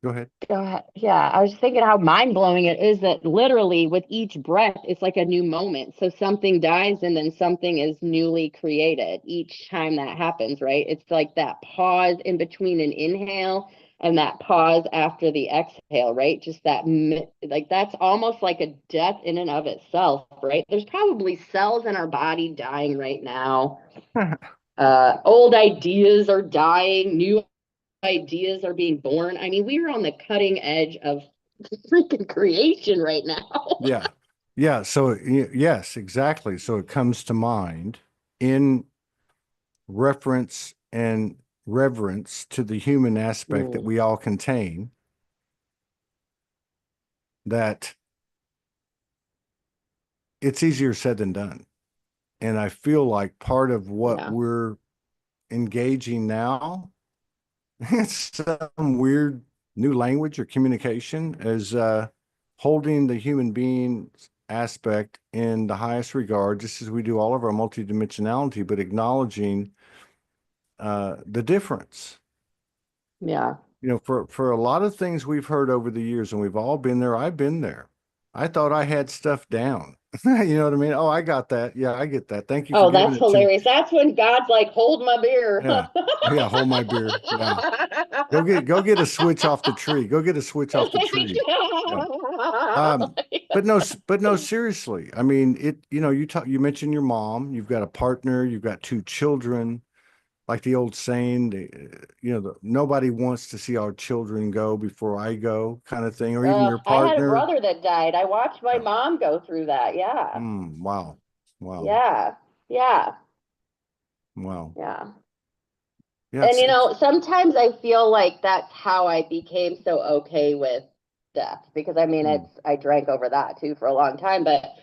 go ahead. Yeah, I was just thinking how mind blowing it is that literally with each breath, it's like a new moment. So something dies and then something is newly created each time that happens, right? It's like that pause in between an inhale and that pause after the exhale, right? Just like that's almost like a death in and of itself, right? There's probably cells in our body dying right now. Old ideas are dying, new ideas are being born. I mean, we are on the cutting edge of freaking creation right now. Yeah. Yeah. So, yes, exactly. So it comes to mind in reference and reverence to the human aspect that Mm, we all contain, that it's easier said than done. And I feel like part of what yeah, we're engaging now, it's some weird new language or communication, is holding the human being aspect in the highest regard, just as we do all of our multidimensionality, but acknowledging the difference. yeah, You know, for a lot of things we've heard over the years, and we've all been there. I've been there. I thought I had stuff down. You know what I mean? Oh, I got that. Yeah, I get that. Thank you for Oh, giving that's it to me. hilarious. That's when God's like, hold my beer. Yeah. Yeah, hold my beer. Yeah. Go get a switch off the tree. Go get a switch off the tree. Yeah. But no, seriously. I mean, you mentioned your mom, you've got a partner, you've got two children, like the old saying, nobody wants to see our children go before I go, kind of thing, or even your I had a partner. brother that died. I watched my Yeah. mom go through that. Yeah. Wow. Wow. Yeah. Yeah. Wow. Yeah. Yeah, And it's sometimes I feel like that's how I became so okay with death because I mean mm, I drank over that too for a long time, but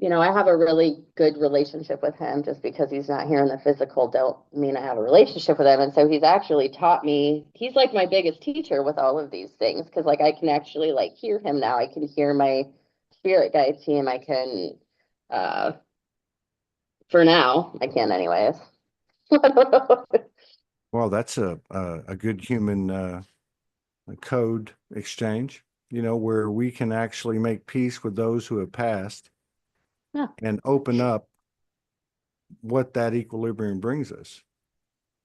I have a really good relationship with him just because he's not here in the physical don't mean I have a relationship with him. And so he's actually taught me, he's like my biggest teacher with all of these things because like I can actually like hear him now. I can hear my spirit guide team. I can uh for now, I can anyways. well, that's a good human code exchange, where we can actually make peace with those who have passed Yeah. and open up what that equilibrium brings us.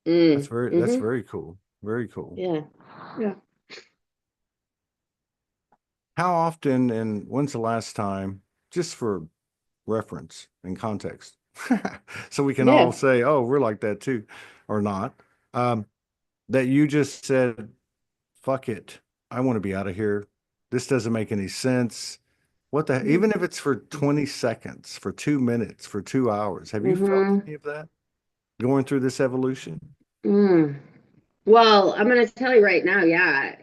That's Mm-hmm. very cool. Very cool. Yeah. Yeah. How often and when's the last time, just for reference and context, so we can all Yeah. say, oh, we're like that too, or not, um, that you just said, fuck it. I want to be out of here. This doesn't make any sense. Even if it's for 20 seconds, for 2 minutes, for 2 hours, have you felt Mm-hmm. any of that going through this evolution? Mm. Well, I'm going to tell you right now, yeah.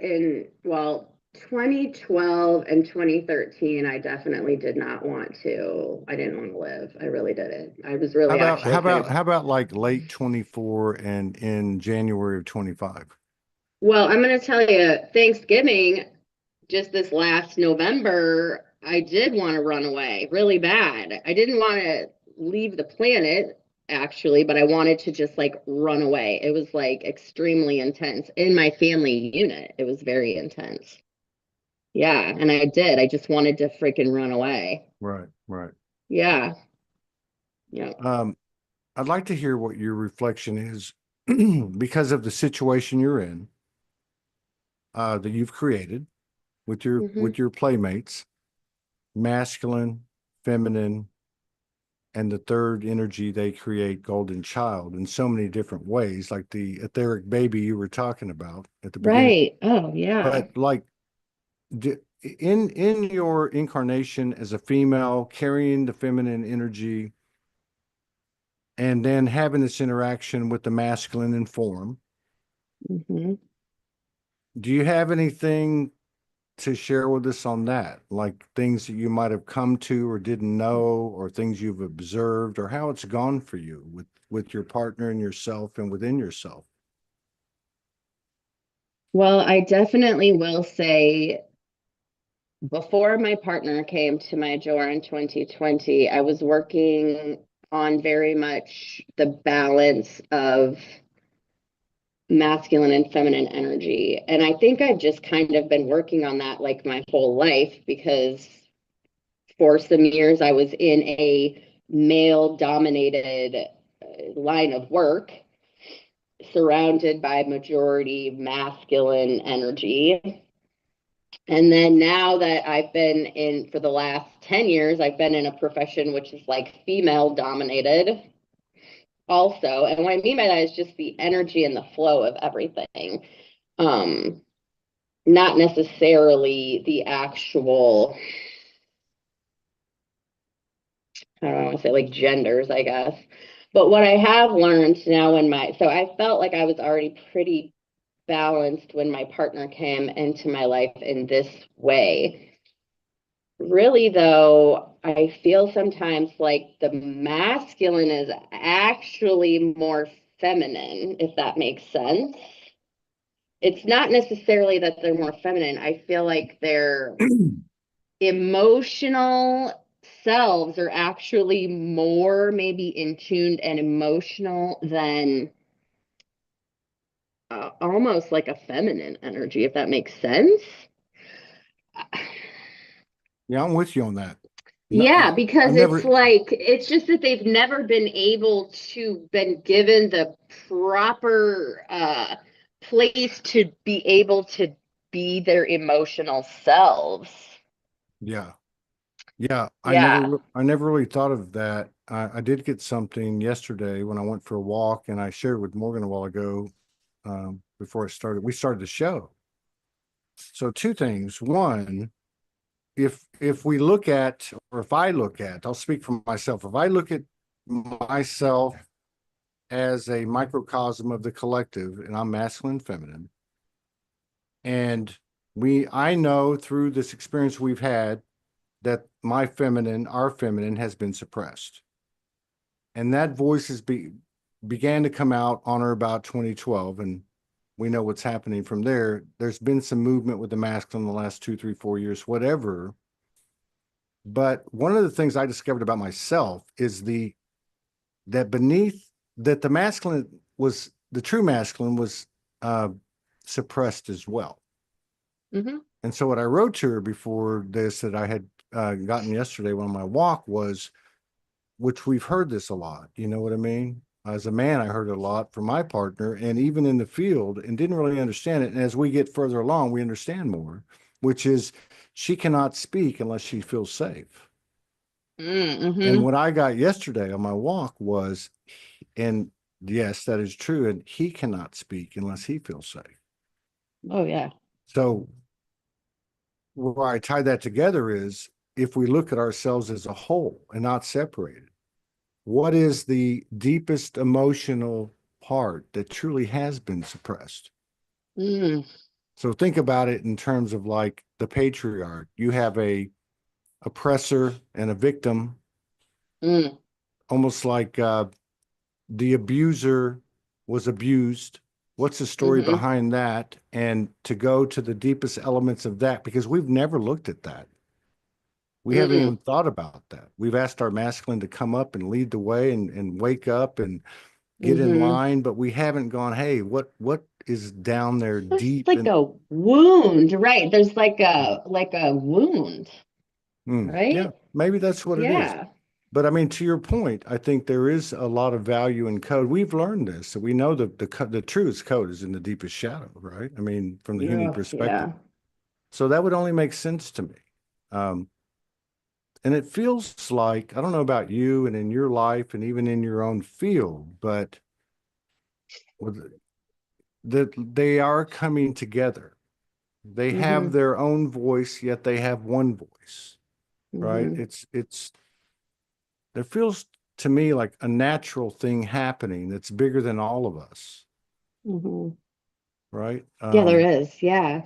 Well, 2012 and 2013, I definitely did not want to. I didn't want to live. I really didn't. I was How really about actually how kind of, about how about like late 24 and in January of 25? well, I'm going to tell you, Thanksgiving, just this last November, I did want to run away really bad. I didn't want to leave the planet actually, but I wanted to just like run away. It was like extremely intense in my family unit. It was very intense. Yeah, and I did. I just wanted to freaking run away. Right, right. Yeah. Yeah. Um, I'd like to hear what your reflection is because of the situation you're in, that you've created with your Hmm. with your playmates, masculine, feminine, and the third energy they create, golden child, in so many different ways, like the etheric baby you were talking about at the beginning. Right. Oh, yeah. But like in your incarnation as a female, carrying the feminine energy, and then having this interaction with the masculine in form, Hmm. do you have anything to share with us on that? Like things that you might have come to or didn't know, or things you've observed, or how it's gone for you with your partner and yourself and within yourself. Well, I definitely will say before my partner came to my door in 2020, I was working on very much the balance of masculine and feminine energy. And I think I've just kind of been working on that like my whole life because for some years I was in a male dominated line of work surrounded by majority masculine energy. And then now that I've been in for the last 10 years, I've been in a profession which is like female dominated also. And what I mean by that is just the energy and the flow of everything. Um, Not necessarily the actual, I don't want to say like genders, I guess. But what I have learned now so I felt like I was already pretty balanced when my partner came into my life in this way. Really, though, I feel sometimes like the masculine is actually more feminine, if that makes sense. It's not necessarily that they're more feminine. I feel like their emotional selves are actually more maybe in tuned and emotional than almost like a feminine energy, if that makes sense. Yeah, I'm with you on that. No, Yeah, I because it's never, like it's just that they've never been able to been given the proper place to be able to be their emotional selves. yeah. Yeah, Yeah. I never really thought of that. I did get something yesterday when I went for a walk, and I shared with Morgan a while ago, before we started the show. So two things. One, if we look at, or if I look at, I'll speak for myself. If I look at myself as a microcosm of the collective, and I'm masculine, feminine, and I know through this experience we've had that our feminine has been suppressed. And that voice began to come out on or about 2012. And we know what's happening from there. There's been some movement with the masculine in the last 2, 3, 4 years, whatever. But one of the things I discovered about myself is that beneath that the true masculine was uh, suppressed as well. Hmm. And so what I wrote to her before this that I had gotten yesterday on my walk was, which we've heard this a lot. You know what I mean? As a man, I heard it a lot from my partner and even in the field and didn't really understand it. And as we get further along, we understand more, which is she cannot speak unless she feels safe. And Mm-hmm. what I got yesterday on my walk was, and yes, that is true. And he cannot speak unless he feels safe. Oh yeah. So where I tie that together is if we look at ourselves as a whole and not separated, what is the deepest emotional part that truly has been suppressed? Mm, So think about it in terms of like the patriarch. You have a oppressor and a victim, mm, almost like the abuser was abused. What's the story mm-hmm. behind that? And to go to the deepest elements of that, because we've never looked at that. We haven't Mm-mm. even thought about that. We've asked our masculine to come up and lead the way and wake up and get in Mm-hmm. line, but we haven't gone, hey, what is down there There's deep like and a wound, right? There's like a wound, yeah, right? maybe that's what it is. Yeah. But I mean, to your point, I think there is a lot of value in code. We've learned this, so we know that the truest code is in the deepest shadow, right? I mean, from the human Yeah. perspective. Yeah. So that would only make sense to me. Um, and it feels like, I don't know about you and in your life and even in your own field, but that they are coming together. They have Mm-hmm. their own voice, yet they have one voice, right? Mm-hmm. There feels to me like a natural thing happening that's bigger than all of us, Mm-hmm. right? Yeah, there is. Yeah.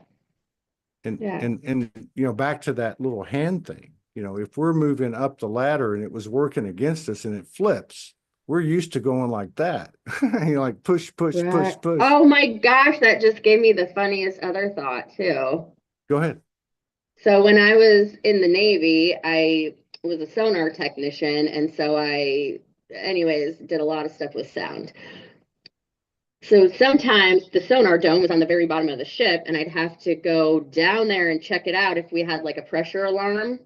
Yeah. And back to that little hand thing. If we're moving up the ladder and it was working against us and it flips, we're used to going like that. Like push, push, Right. push, push. Oh my gosh, that just gave me the funniest other thought too. Go ahead. So when I was in the Navy, I was a sonar technician, and so anyways, did a lot of stuff with sound. So sometimes the sonar dome was on the very bottom of the ship, and I'd have to go down there and check it out if we had like a pressure alarm,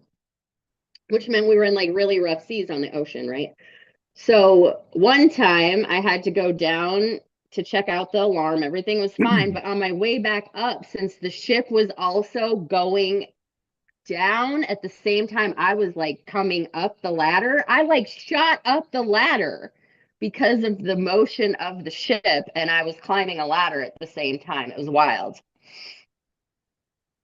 which meant we were in like really rough seas on the ocean, right? So one time I had to go down to check out the alarm. Everything was fine, but on my way back up, since the ship was also going down at the same time I was like coming up the ladder, I like shot up the ladder because of the motion of the ship, and I was climbing a ladder at the same time. It was wild.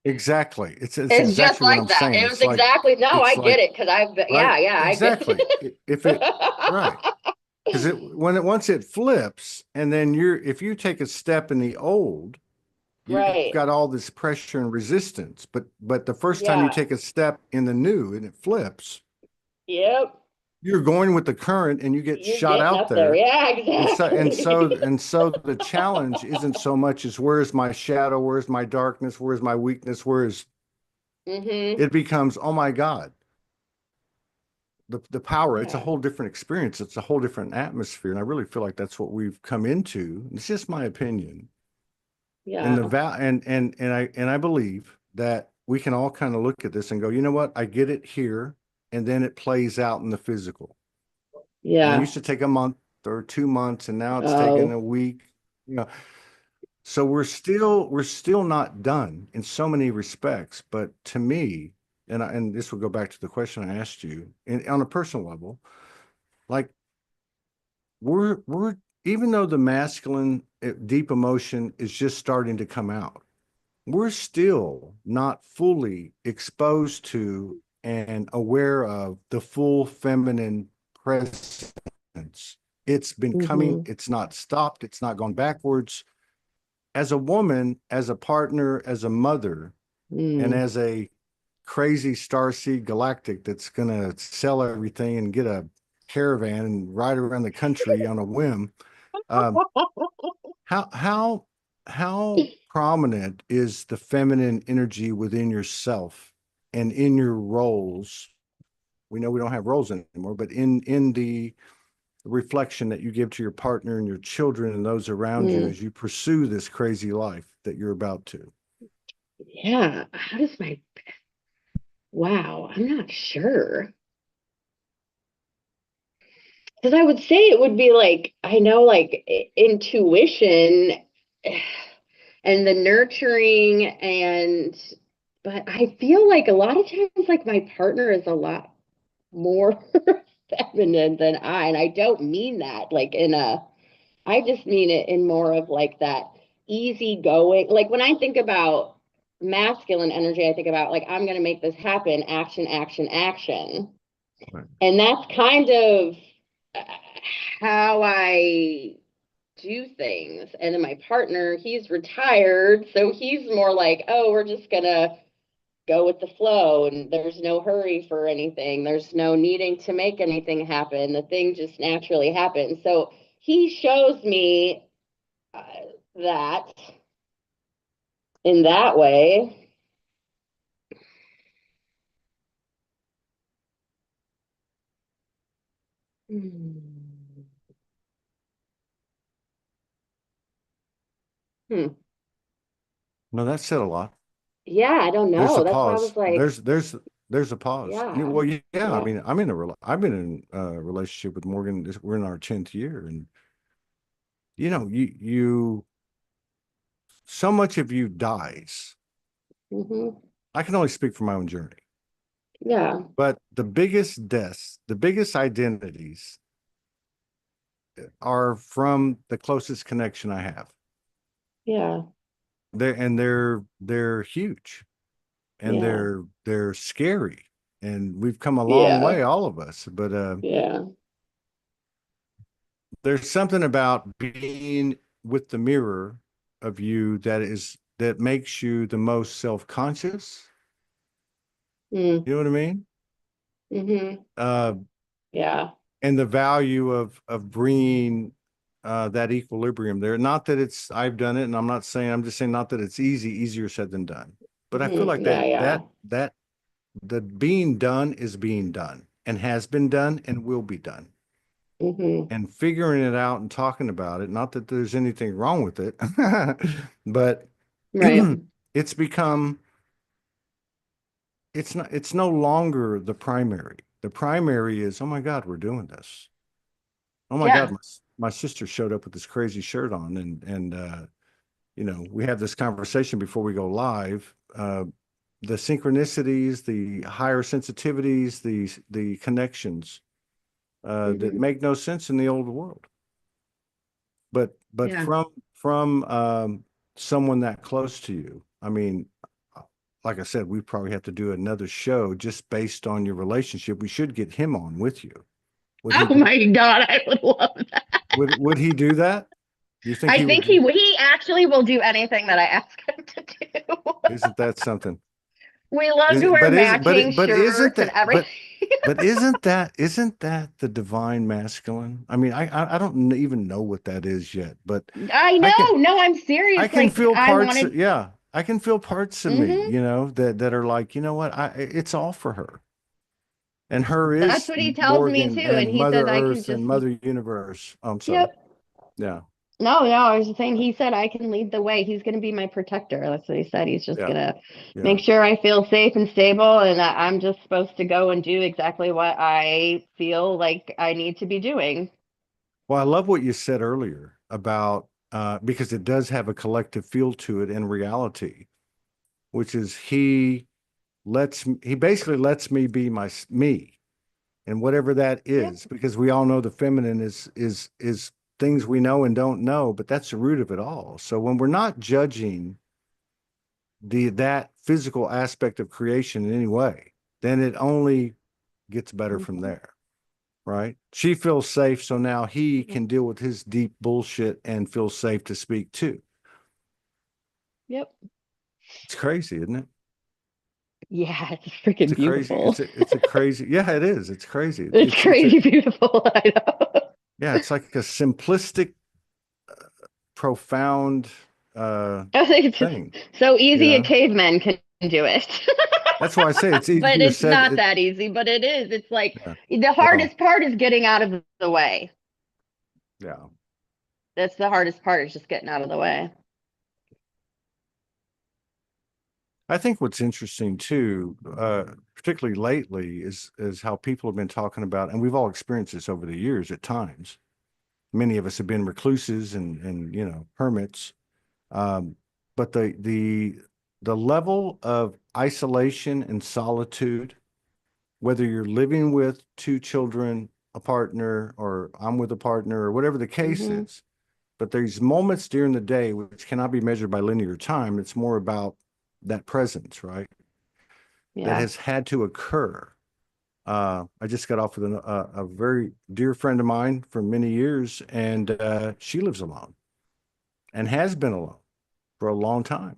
Exactly. It's It's just exactly what like I'm that. saying. It was exactly, no, I It's get like, it because I've been, right? yeah, I get Exactly. If it, right. Because once it flips, and then if you take a step in the old, you've right. got all this pressure and resistance. But the first time you Yeah. take a step in the new and it flips, Yep. you're going with the current and you get You're shot getting out up there. there. Yeah, And so and so exactly. and so the challenge isn't so much as where's my shadow, where's my darkness, where's my weakness, where's Mm-hmm. it becomes, oh my God, the power, it's a Yeah. whole different experience. It's a whole different atmosphere. And I really feel like that's what we've come into. It's just my opinion. And Yeah. the val and I believe that we can all kind of look at this and go, you know what? I get it here. And then it plays out in the physical. And it Yeah. used to take a month or 2 months, and now it's taking a Oh. week. You know, so we're still not done in so many respects. But to me, and this will go back to the question I asked you, on a personal level, like we're even though the masculine deep emotion is just starting to come out, we're still not fully exposed to and aware of the full feminine presence. It's been coming, Mm-hmm. it's not stopped, it's not gone backwards. As a woman, as a partner, as a mother, and Mm. as a crazy starseed galactic that's going to sell everything and get a caravan and ride around the country on a whim, um, how how prominent is the feminine energy within yourself and in your roles? We know we don't have roles anymore, but in the reflection that you give to your partner and your children and those around you Mm. as you pursue this crazy life that you're about to. Yeah. How does my, wow, I'm not sure. Because I would say it would be like, I know, like intuition and the nurturing, and, but I feel like a lot of times, like my partner is a lot more feminine than and I don't mean that like in a, I just mean it in more of like that easy going. Like when I think about masculine energy, I think about like, I'm going to make this happen, action, action, action. Right. And that's kind of uh, how I do things. And then my partner, he's retired. So he's more like, oh, we're just going to go with the flow and there's no hurry for anything. There's no needing to make anything happen. The thing just naturally happens. So he shows me uh, that in that way. Hmm. Hmm. No, that said a lot. Yeah, I don't There's a know. That's why I pause. was like, There's a pause. yeah, Well, yeah. I yeah. mean, I've been in a relationship with Morgan. We're in our 10th year, and you so much of you dies. Hmm. I can only speak for my own journey, Yeah, but the biggest deaths, the biggest identities are from the closest connection I have. yeah, They're huge, and yeah, they're scary, and we've come a long yeah, way, all of us. But yeah. there's something about being with the mirror of you that makes you the most self-conscious. Mm, You know what I mean? hmm. Uh, Yeah. and the value of bringing that equilibrium there. Not that I've done it, and I'm not saying, I'm just saying, not that it's easier said than done. But I feel Hmm. like Yeah, yeah. that the being done is being done and has been done and will be done. Hmm. And figuring it out and talking about it, not that there's anything wrong with it, but Right. it's become, it's no longer the primary. The primary is, oh my God, we're doing this. Oh my God, Yeah. my sister showed up with this crazy shirt on, and we had this conversation before we go live. The synchronicities, the higher sensitivities, the connections that Hmm. make no sense in the old world. But Yeah. from someone that close to you, I mean, like I said, we probably have to do another show just based on your relationship. We should get him on with you. Would he Oh my God, I would love that. would he do that? Do you think I he think would? he actually will do anything that I ask him to do. Isn't that something? We love Is to it, wear but is matching but isn't shirts and that everything. but isn't that the divine masculine? I mean, I don't even know what that is yet, but I I know. can No, I'm I serious. can Like feel I parts. wanted. Yeah, I can feel parts of me, Hmm. that are like, you know what? It's all for her, and her That's is what he tells me Morgan too. And and he Mother says I can Earth just, and Mother Universe. Oh, I'm sorry. yep. Yeah. No, no, I was just saying he said I can lead the way. He's going to be my protector. That's what he said. He's just Yeah. going to Yeah. make sure I feel safe and stable and that I'm just supposed to go and do exactly what I feel like I need to be doing. Well, I love what you said earlier about because it does have a collective feel to it in reality, which is he basically lets me be me and whatever that Yep. is, because we all know the feminine is things we know and don't know, but that's the root of it all. So when we're not judging that physical aspect of creation in any way, then it only gets better from Mhm. there. Right? She feels safe, so now he can deal with his deep bullshit and feel safe to speak too. Yep. It's crazy, isn't it? Yeah, it's It's freaking a crazy, beautiful. it's a crazy, yeah, it is. It's crazy. It's It's a crazy beautiful. I know. yeah, it's like a simplistic, profound I think it's just thing, so you easy a know? caveman can do it. That's why I say it's But easier it's said. not that easy, but it is. It's like Yeah, the well, hardest part is getting out of the way. yeah. That's the hardest part is just getting out of the way. I think what's interesting too, particularly lately, is how people have been talking about, and we've all experienced this over the years at times. Many of us have been recluses and hermits. Um, but the level of isolation and solitude, whether you're living with two children, a partner, or I'm with a partner, or whatever the case Hmm. is, but there's moments during the day which cannot be measured by linear time. It's more about that presence, right? That Yeah. has had to occur. I just got off with a very dear friend of mine for many years, and she lives alone and has been alone for a long time.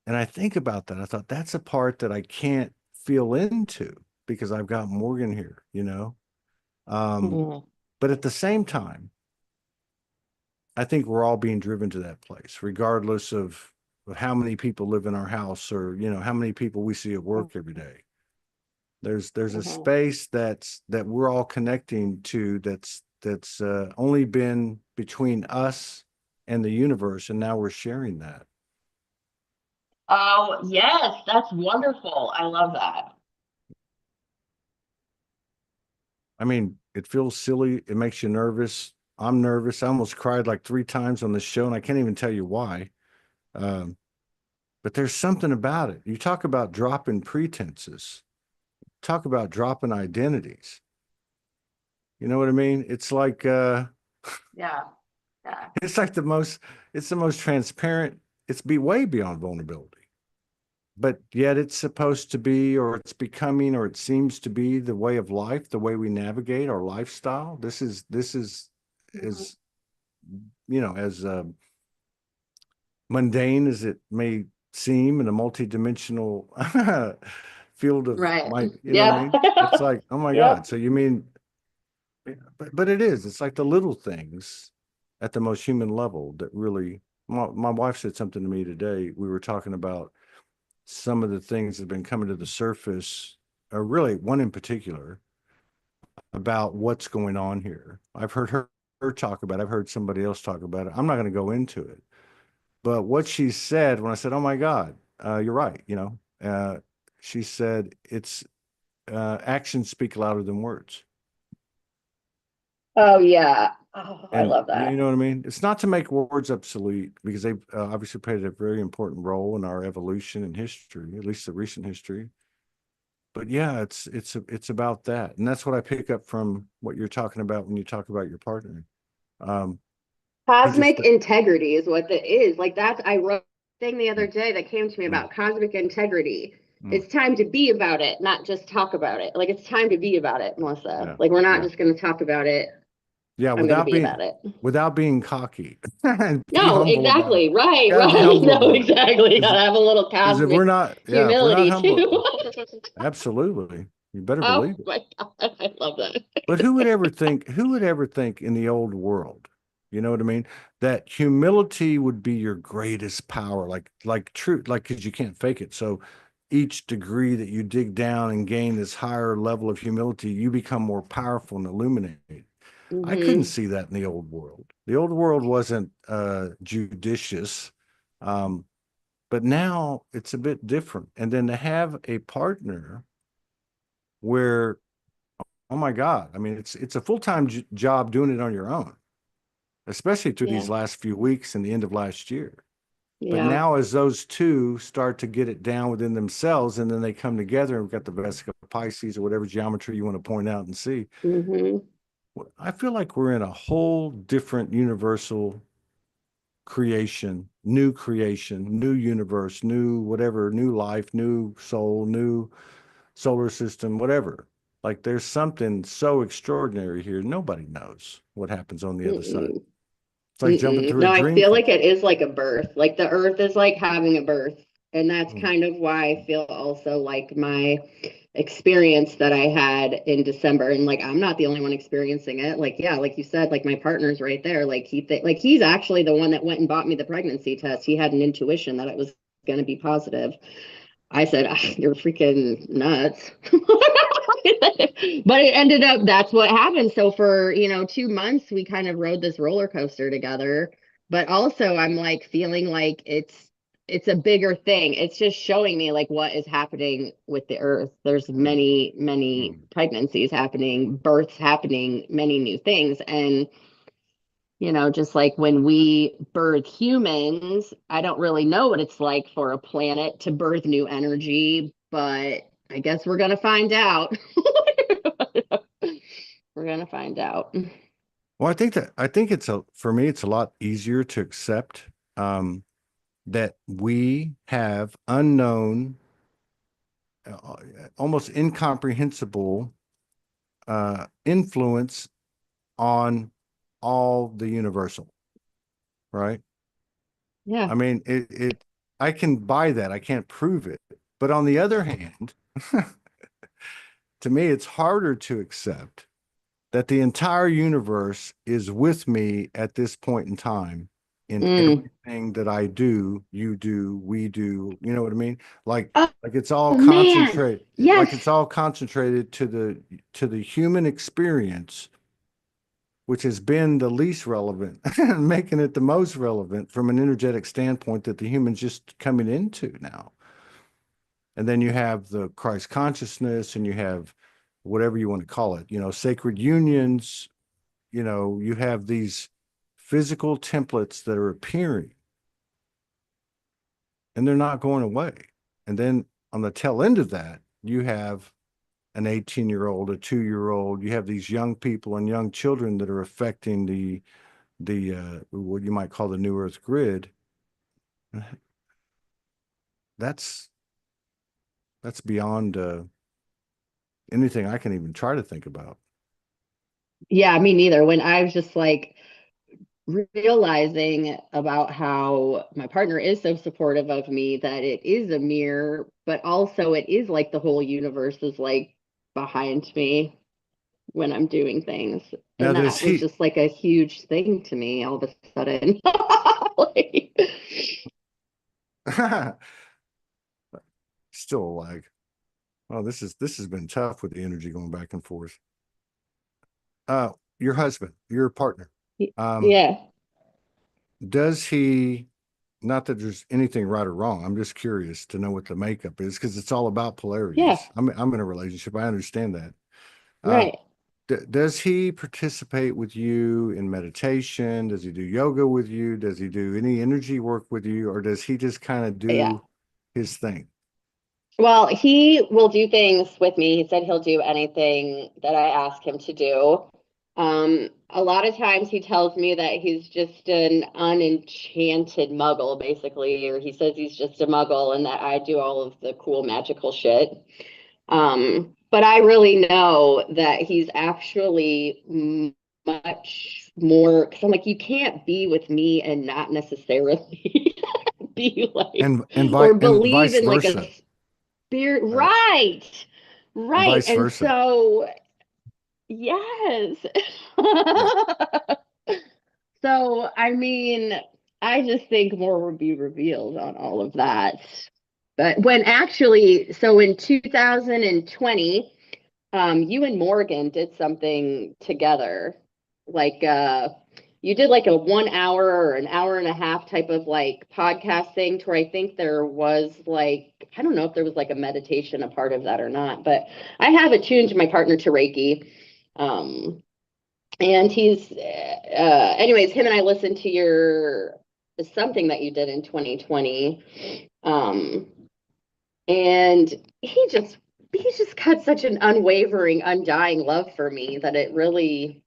And I think about that. I thought that's a part that I can't feel into because I've got Morgan here. Um, Mhm. but at the same time, I think we're all being driven to that place, regardless of how many people live in our house or, how many people we see at work every day. There's a Mhm. space that we're all connecting to that's only been between us and the universe, and now we're sharing that. Oh, yes, that's wonderful. I love that. I mean, it feels silly. It makes you nervous. I'm nervous. I almost cried like 3 times on the show, and I can't even tell you why. Um, but there's something about it. You talk about dropping pretenses, talk about dropping identities. You know what I mean? It's like Yeah. Yeah. it's like it's the most transparent. It's be way beyond vulnerability. But yet it's supposed to be, or it's becoming, or it seems to be the way of life, the way we navigate our lifestyle. This is Mhm. is as mundane as it may seem in a multidimensional field of Right. my, you know what I Yeah. mean? It's like, oh my God. Yep. So you mean, but it is, it's like the little things at the most human level that really, my wife said something to me today. We were talking about some of the things that have been coming to the surface, or really one in particular, about what's going on here. I've heard her talk about it. I've heard somebody else talk about it. I'm not going to go into it. But what she said when I said, "Oh my God, you're right," she said, "It's actions speak louder than words." Oh, yeah. Oh, I And love you that. know what I mean? It's not to make words obsolete because they've obviously played a very important role in our evolution and history, at least the recent history. But yeah, it's about that, and that's what I pick up from what you're talking about when you talk about your partner. Um, he just, Cosmic integrity is what that is. Like that's I wrote a thing the other mm, day that came to me mm, about cosmic integrity. mm, It's time to be about it, not just talk about it. Like it's time to be about it, Melissa. yeah, Like we're not yeah, just going to talk about it. yeah, I'm going to be about it. without being cocky and be No, humble about it. exactly. Right, Got to be right. humble No, about it. exactly. Because Gotta have a little if we're cosmic not, yeah, if we're not humility humble, too. absolutely, you better Oh believe it. my God. I love that. But who would ever think in the old world, you know what I mean, that humility would be your greatest power, like true, like because you can't fake it. So each degree that you dig down and gain this higher level of humility, you become more powerful and illuminated. I couldn't Mm-hmm. see that in the old world. The old world wasn't judicious. Um, but now it's a bit different. And then to have a partner where, oh my God, I mean, it's a full-time job doing it on your own, especially through Yeah. these last few weeks and the end of last year. But Yeah. now, as those two start to get it down within themselves, and then they come together, and we've got the Vesica Pisces or whatever geometry you want to point out and see. Mm-hmm. I feel like we're in a whole different universal creation, new universe, new whatever, new life, new soul, new solar system, whatever. Like there's something so extraordinary here. Nobody knows what happens on the other side. Mm-mm. It's like jumping Mm-mm. through a No, I dream feel cloud. like it is like a birth. Like the earth is like having a birth. And that's Mm. kind of why I feel also like my experience that I had in December. And like I'm not the only one experiencing it. Like, yeah, like you said, like my partner's right there. Like like he's actually the one that went and bought me the pregnancy test. He had an intuition that it was going to be positive. I said, "Ah, you're freaking nuts." But it ended up that's what happened. So for, 2 months, we kind of rode this roller coaster together. But also I'm like feeling like it's a bigger thing. It's just showing me like what is happening with the earth. There's Mm. many, many Mm. pregnancies happening, births happening, many new things. And just like when we birth humans, I don't really know what it's like for a planet to birth new energy, but I guess we're going to find out. We're going to find out. Well, I think it's for me, it's a lot easier to accept that we have unknown, uh, almost incomprehensible influence on all the universal, right? Yeah. I mean, I can buy that. I can't prove it. But on the other hand, to me, it's harder to accept that the entire universe is with me at this point in time in Mm. everything that I do, you do, we do. You know what I mean? Like, Oh, like it's all man. concentrated, Yes. like it's all concentrated to the human experience, which has been the least relevant, making it the most relevant from an energetic standpoint that the human's just coming into now. And then you have the Christ consciousness, and you have whatever you want to call it, sacred unions, you have these physical templates that are appearing and they're not going away. And then on the tail end of that, you have an 18-year-old, a 2-year-old, you have these young people and young children that are affecting the what you might call the new earth grid. That's that's beyond anything I can even try to think about. Yeah, me neither. When I was just like realizing about how my partner is so supportive of me that it is a mirror, but also it is like the whole universe is like behind me when I'm doing things. Now, And does that was he just like a huge thing to me all of a sudden. Like, still a lag? Oh, this has been tough with the energy going back and forth. Your husband, your partner, um, yeah, does he, not that there's anything right or wrong, I'm just curious to know what the makeup is because it's all about yeah, polarities. I'm in a relationship. I understand that. Uh, right. does he participate with you in meditation? Does he do yoga with you? Does he do any energy work with you? Or does he just kind of Yeah. do his thing? Well, he will do things with me. He said he'll do anything that I ask him to do. A lot of times he tells me that he's just an unenchanted muggle, basically, or he says he's just a muggle and that I do all of the cool magical shit. But I really know that he's actually much more, because I'm like, you can't be with me and not necessarily be like, or And believe vice in like versa, a spirit. right? Right. And Right. vice And versa. so, yes. Yeah. So, I mean, I just think more will be revealed on all of that. But when actually, so in 2020, you and Morgan did something together. like you did like a 1 hour or an hour and a half type of like podcast thing to where I think there was like, I don't know if there was like a meditation a part of that or not, but I have attuned my partner to Reiki. Um, and he's anyways, him and I listened to your something that you did in 2020. And he's just got such an unwavering, undying love for me that it really,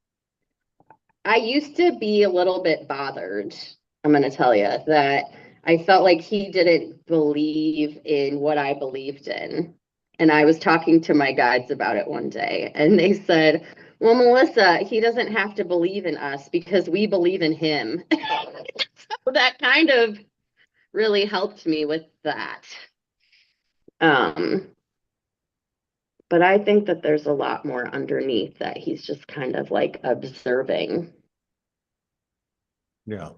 I used to be a little bit bothered. I'm going to tell you that I felt like he didn't believe in what I believed in. And I was talking to my guides about it one day, and they said, well, Melissa, he doesn't have to believe in us because we believe in him. So that kind of really helped me with that. Um, but I think that there's a lot more underneath that he's just kind of like observing. Yeah.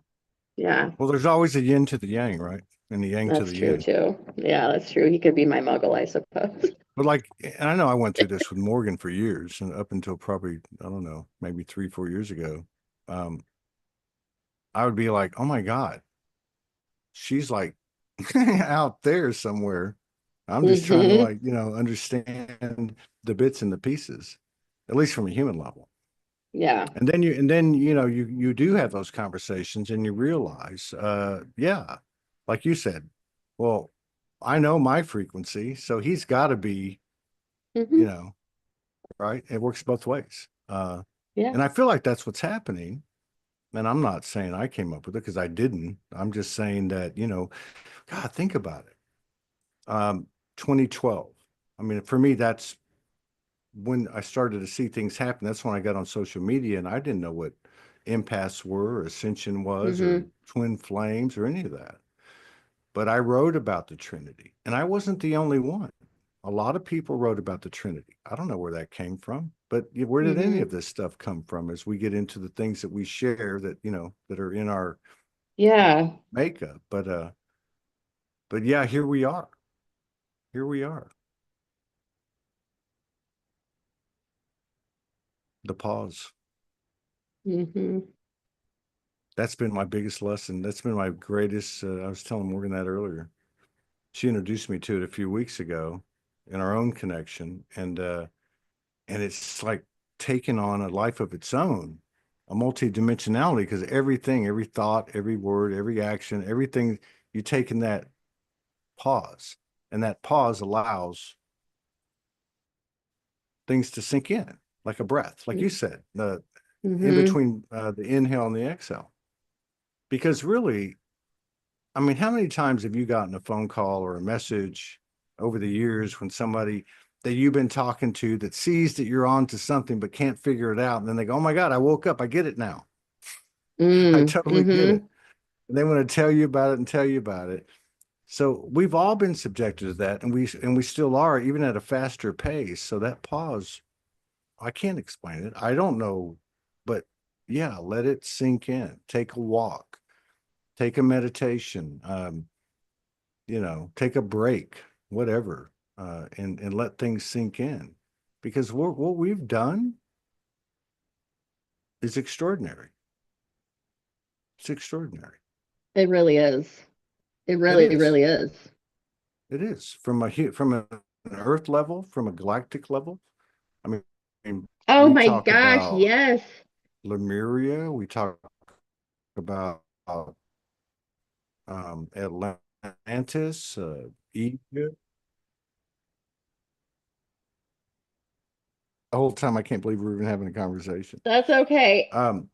Yeah. Well, there's always a yin to the yang, right? And the yang to That's the true yin. too. Yeah, that's true. He could be my muggle, I suppose. But like, and I know I went through this with Morgan for years, and up until probably, I don't know, maybe 3, 4 years ago, um, I would be like, oh my God, she's like out there somewhere. I'm just trying to Hmm. like, understand the bits and the pieces, at least from a human level. Yeah. And then you do have those conversations and you realize, yeah, like you said, well, I know my frequency, so he's got to be, you Hmm. know, right? It works both ways. Yeah. And I feel like that's what's happening. And I'm not saying I came up with it because I didn't. I'm just saying that, God, think about it. 2012. I mean, for me, that's when I started to see things happen. That's when I got on social media and I didn't know what empaths were, or ascension was, or Hmm. twin flames, or any of that. But I wrote about the Trinity, and I wasn't the only one. A lot of people wrote about the Trinity. I don't know where that came from, but where did any of Hmm. this stuff come from as we get into the things that we share that, that are in our Yeah. makeup? But yeah, here we are. Here we are. The pause. Hmm. That's been my biggest lesson. That's been my greatest. I was telling Morgan that earlier. She introduced me to it a few weeks ago in our own connection, and it's like taken on a life of its own, a multi-dimensionality, because everything, every thought, every word, every action, everything you take in that pause, and that pause allows things to sink in, like a breath, like you said, the in Hmm. between the inhale and the exhale. Because really, I mean, how many times have you gotten a phone call or a message over the years when somebody that you've been talking to that sees that you're on to something but can't figure it out? And then they go, oh my God, I woke up. I get it now. I Mm. totally get it. Hmm. And they want to tell you about it and tell you about it. So we've all been subjected to that, and we still are, even at a faster pace. So that pause, I can't explain it. I don't know, but yeah, let it sink in. Take a walk, take a meditation. Take a break, whatever, and let things sink in, because what we've done is extraordinary. It's extraordinary. It really is. It It really, is. really is. It is from an Earth level, from a galactic level. I mean, Oh we my talk gosh, about yes. Lemuria. We talk about Atlantis, Egypt. The whole time, I can't believe we're even having a conversation. That's okay. Um,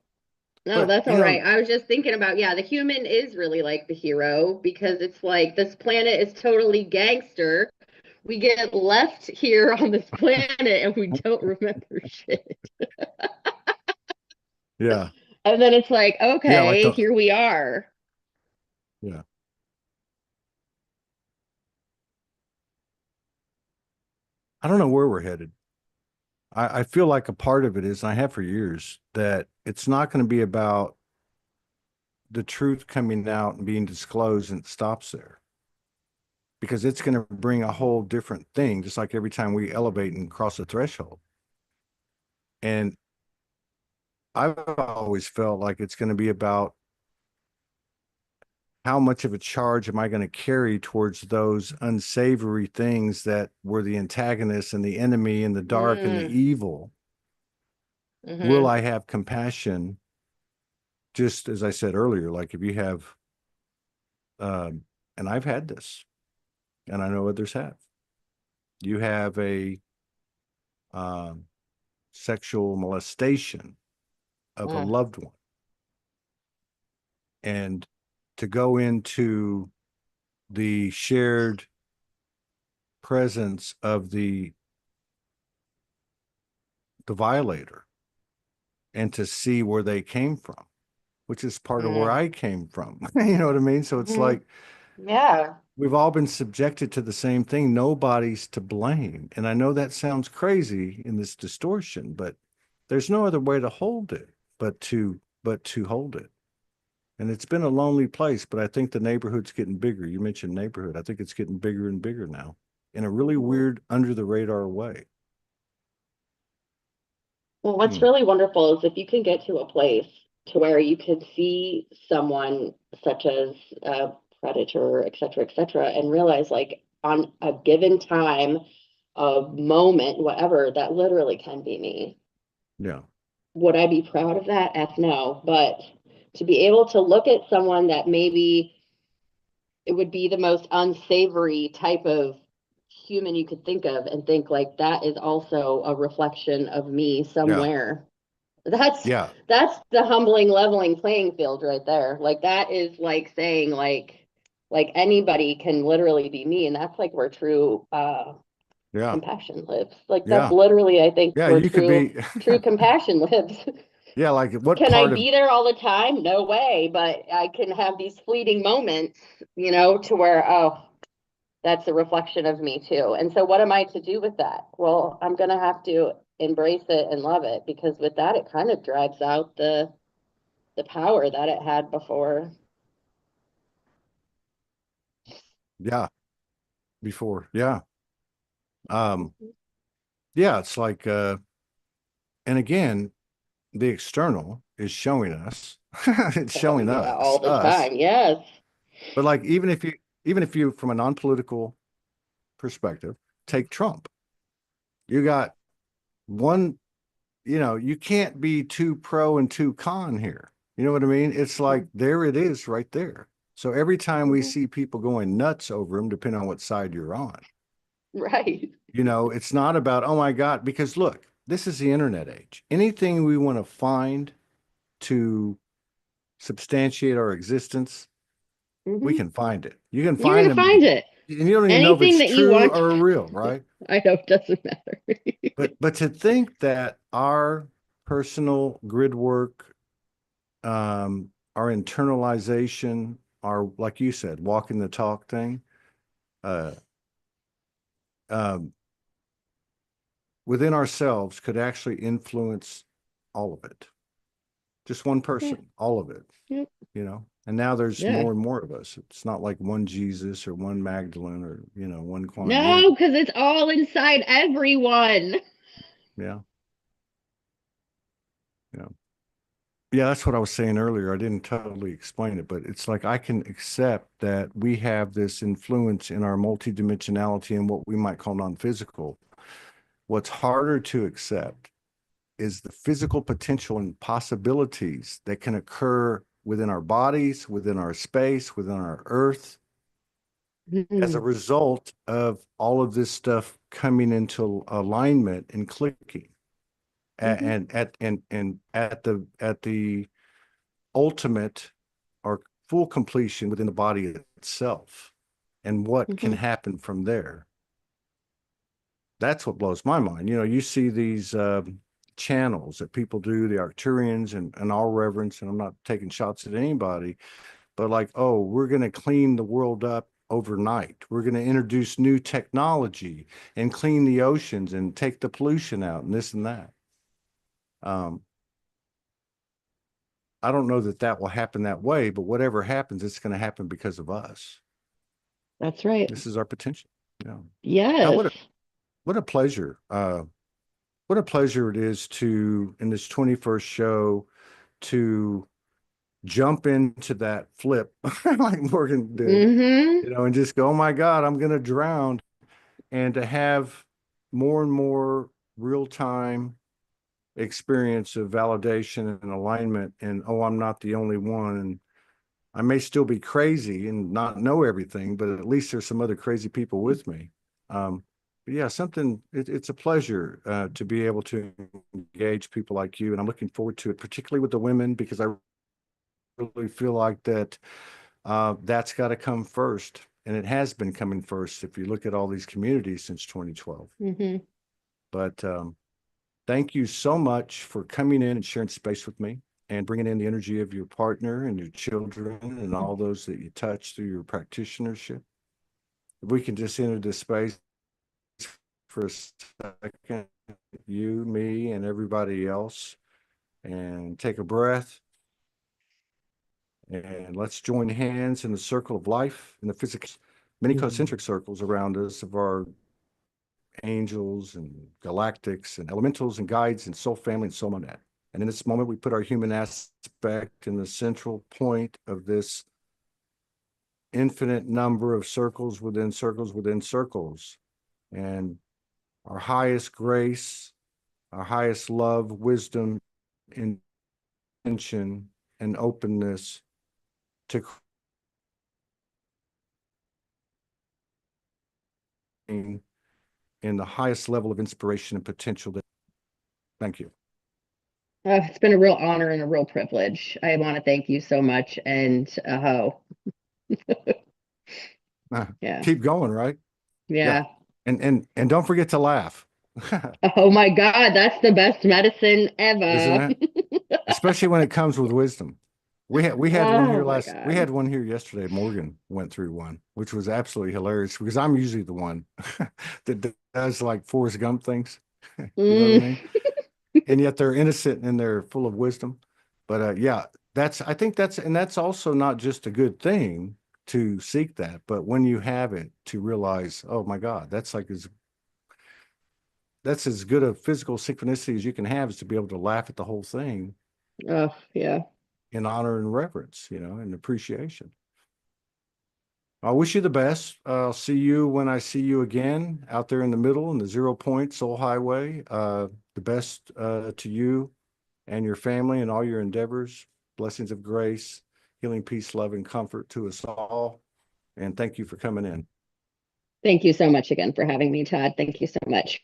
No, but that's all right. I was just thinking about, yeah, the human is really like the hero because it's like this planet is totally gangster. We get left here on this planet and we don't remember shit. yeah, And then it's like, yeah, like okay, the here we are. yeah. I don't know where we're headed. I feel like a part of it is, and I have for years, that it's not going to be about the truth coming out and being disclosed and it stops there, because it's going to bring a whole different thing, just like every time we elevate and cross a threshold. And I've always felt like it's going to be about how much of a charge am I going to carry towards those unsavory things that were the antagonists and the enemy and the dark and the Mm, evil? Will mm-hmm, I have compassion? Just as I said earlier, like if you have, um, and I've had this, and I know others have, you have a um, sexual molestation of a mm, loved one, and to go into the shared presence of the violator and to see where they came from, which is part of where mm, I came from. You know what I mean? So it's mm-hmm. like Yeah. we've all been subjected to the same thing. Nobody's to blame. And I know that sounds crazy in this distortion, but there's no other way to hold it but to hold it. And it's been a lonely place, but I think the neighborhood's getting bigger. You mentioned neighborhood. I think it's getting bigger and bigger now in a really Mhm. weird under the radar way. Well, what's Hmm. really wonderful is if you can get to a place to where you can see someone such as a predator, et cetera, and realize like on a given time, a moment, whatever, that literally can be me. Yeah. Would I be proud of that? F no. But to be able to look at someone that maybe it would be the most unsavory type of human you could think of and think like that is also a reflection of me Yeah. somewhere. That's Yeah. that's the humbling leveling playing field right there. Like that is like saying like anybody can literally be me, and that's like where true Yeah. compassion lives. Like that's Yeah. literally I think Yeah. where You could true be, true compassion lives. yeah. Like what Can I part of, be there all the time? No way, but I can have these fleeting moments, you know, to where, oh, that's a reflection of me too. And so what am I to do with that? Well, I'm going to have to embrace it and love it because with that it kind of drives out the power that it had before. yeah, before. Yeah. Um, yeah. It's like, and again, the external is showing us, it's Oh showing yeah, all the us. time. Yes. But like, even if you, from a non-political perspective, take Trump, you got one, you can't be too pro and too con here. You know what I mean? It's like, there it is right there. So every time we Mhm. see people going nuts over him, depending on what side you're on, Right. it's not about, oh my God, because look, this is the internet age. Anything we want to find to substantiate our existence, we Hmm. can find it. You can You're find gonna them, find it. and you don't even know if Anything it's that you true want. or real, right? I know it doesn't matter. But to think that our personal grid work, our internalization, our, like you said, walking the talk thing, uh, um, within ourselves could actually influence all of it. Just one Yeah. person, all of it. And now there's Yeah. more and more of us. It's not like one Jesus or one Magdalene or, one Kuan Yin. No, because it's all inside everyone. Yeah. Yeah. Yeah, that's what I was saying earlier. I didn't totally explain it, but it's like I can accept that we have this influence in our multidimensionality and what we might call non-physical. What's harder to accept is the physical potential and possibilities that can occur within our bodies, within our space, within our earth, as a Mhm. result of all of this stuff coming into alignment and clicking. Mhm. And at the ultimate or full completion within the body itself, and what can Mhm. happen from there. That's what blows my mind. You see these channels that people do, the Arcturians, and all reverence, and I'm not taking shots at anybody, but like, oh, we're going to clean the world up overnight. We're going to introduce new technology and clean the oceans and take the pollution out and this and that. Um, I don't know that that will happen that way, but whatever happens, it's going to happen because of us. That's right. This is our potential. Yeah. How Yes. what a pleasure. what a pleasure it is to, in this 21st show, to jump into that flip like Morgan did, Mm-hmm. and just go, oh my God, I'm going to drown. And to have more and more real time experience of validation and alignment, and oh, I'm not the only one. And I may still be crazy and not know everything, but at least there's some other crazy people with me. But yeah, it's a pleasure to be able to engage people like you. And I'm looking forward to it, particularly with the women, because I really feel like that that's got to come first. And it has been coming first if you look at all these communities since 2012. Mm-hmm. But thank you so much for coming in and sharing space with me and bringing in the energy of your partner and your children and all those that you touch through your practitionership. If we can just enter this space for a second, you, me, and everybody else, and take a breath. And let's join hands in the circle of life in the physical, many concentric circles around us of our angels and galactics and elementals and guides and soul family and soul monad. And in this moment, we put our human aspect in the central point of this infinite number of circles within circles within circles. And our highest grace, our highest love, wisdom, intention, and openness to creating in the highest level of inspiration and potential. Thank you. It's been a real honor and a real privilege. I want to thank you so much. And yeah, Keep going, right? Yeah. yeah. And don't forget to laugh. Oh my God, that's the best medicine Isn't ever. it? Especially when it comes with wisdom. We had one Oh here my we God. had one here yesterday. Morgan went through one, which was absolutely hilarious because I'm usually the one that does like Forrest Gump things. You know what I mean? Mm, And yet they're innocent and they're full of wisdom. But yeah, I think that's also not just a good thing to seek that, but when you have it, to realize, oh my God, that's as good a physical synchronicity as you can have, is to be able to laugh at the whole thing oh yeah. in honor and reverence, and appreciation. I wish you the best. I'll see you when I see you again out there in the middle in the 0 Point Soul Highway. The best to you and your family and all your endeavors. Blessings of grace, healing, peace, love, and comfort to us all. And thank you for coming in. Thank you so much again for having me, Todd. Thank you so much.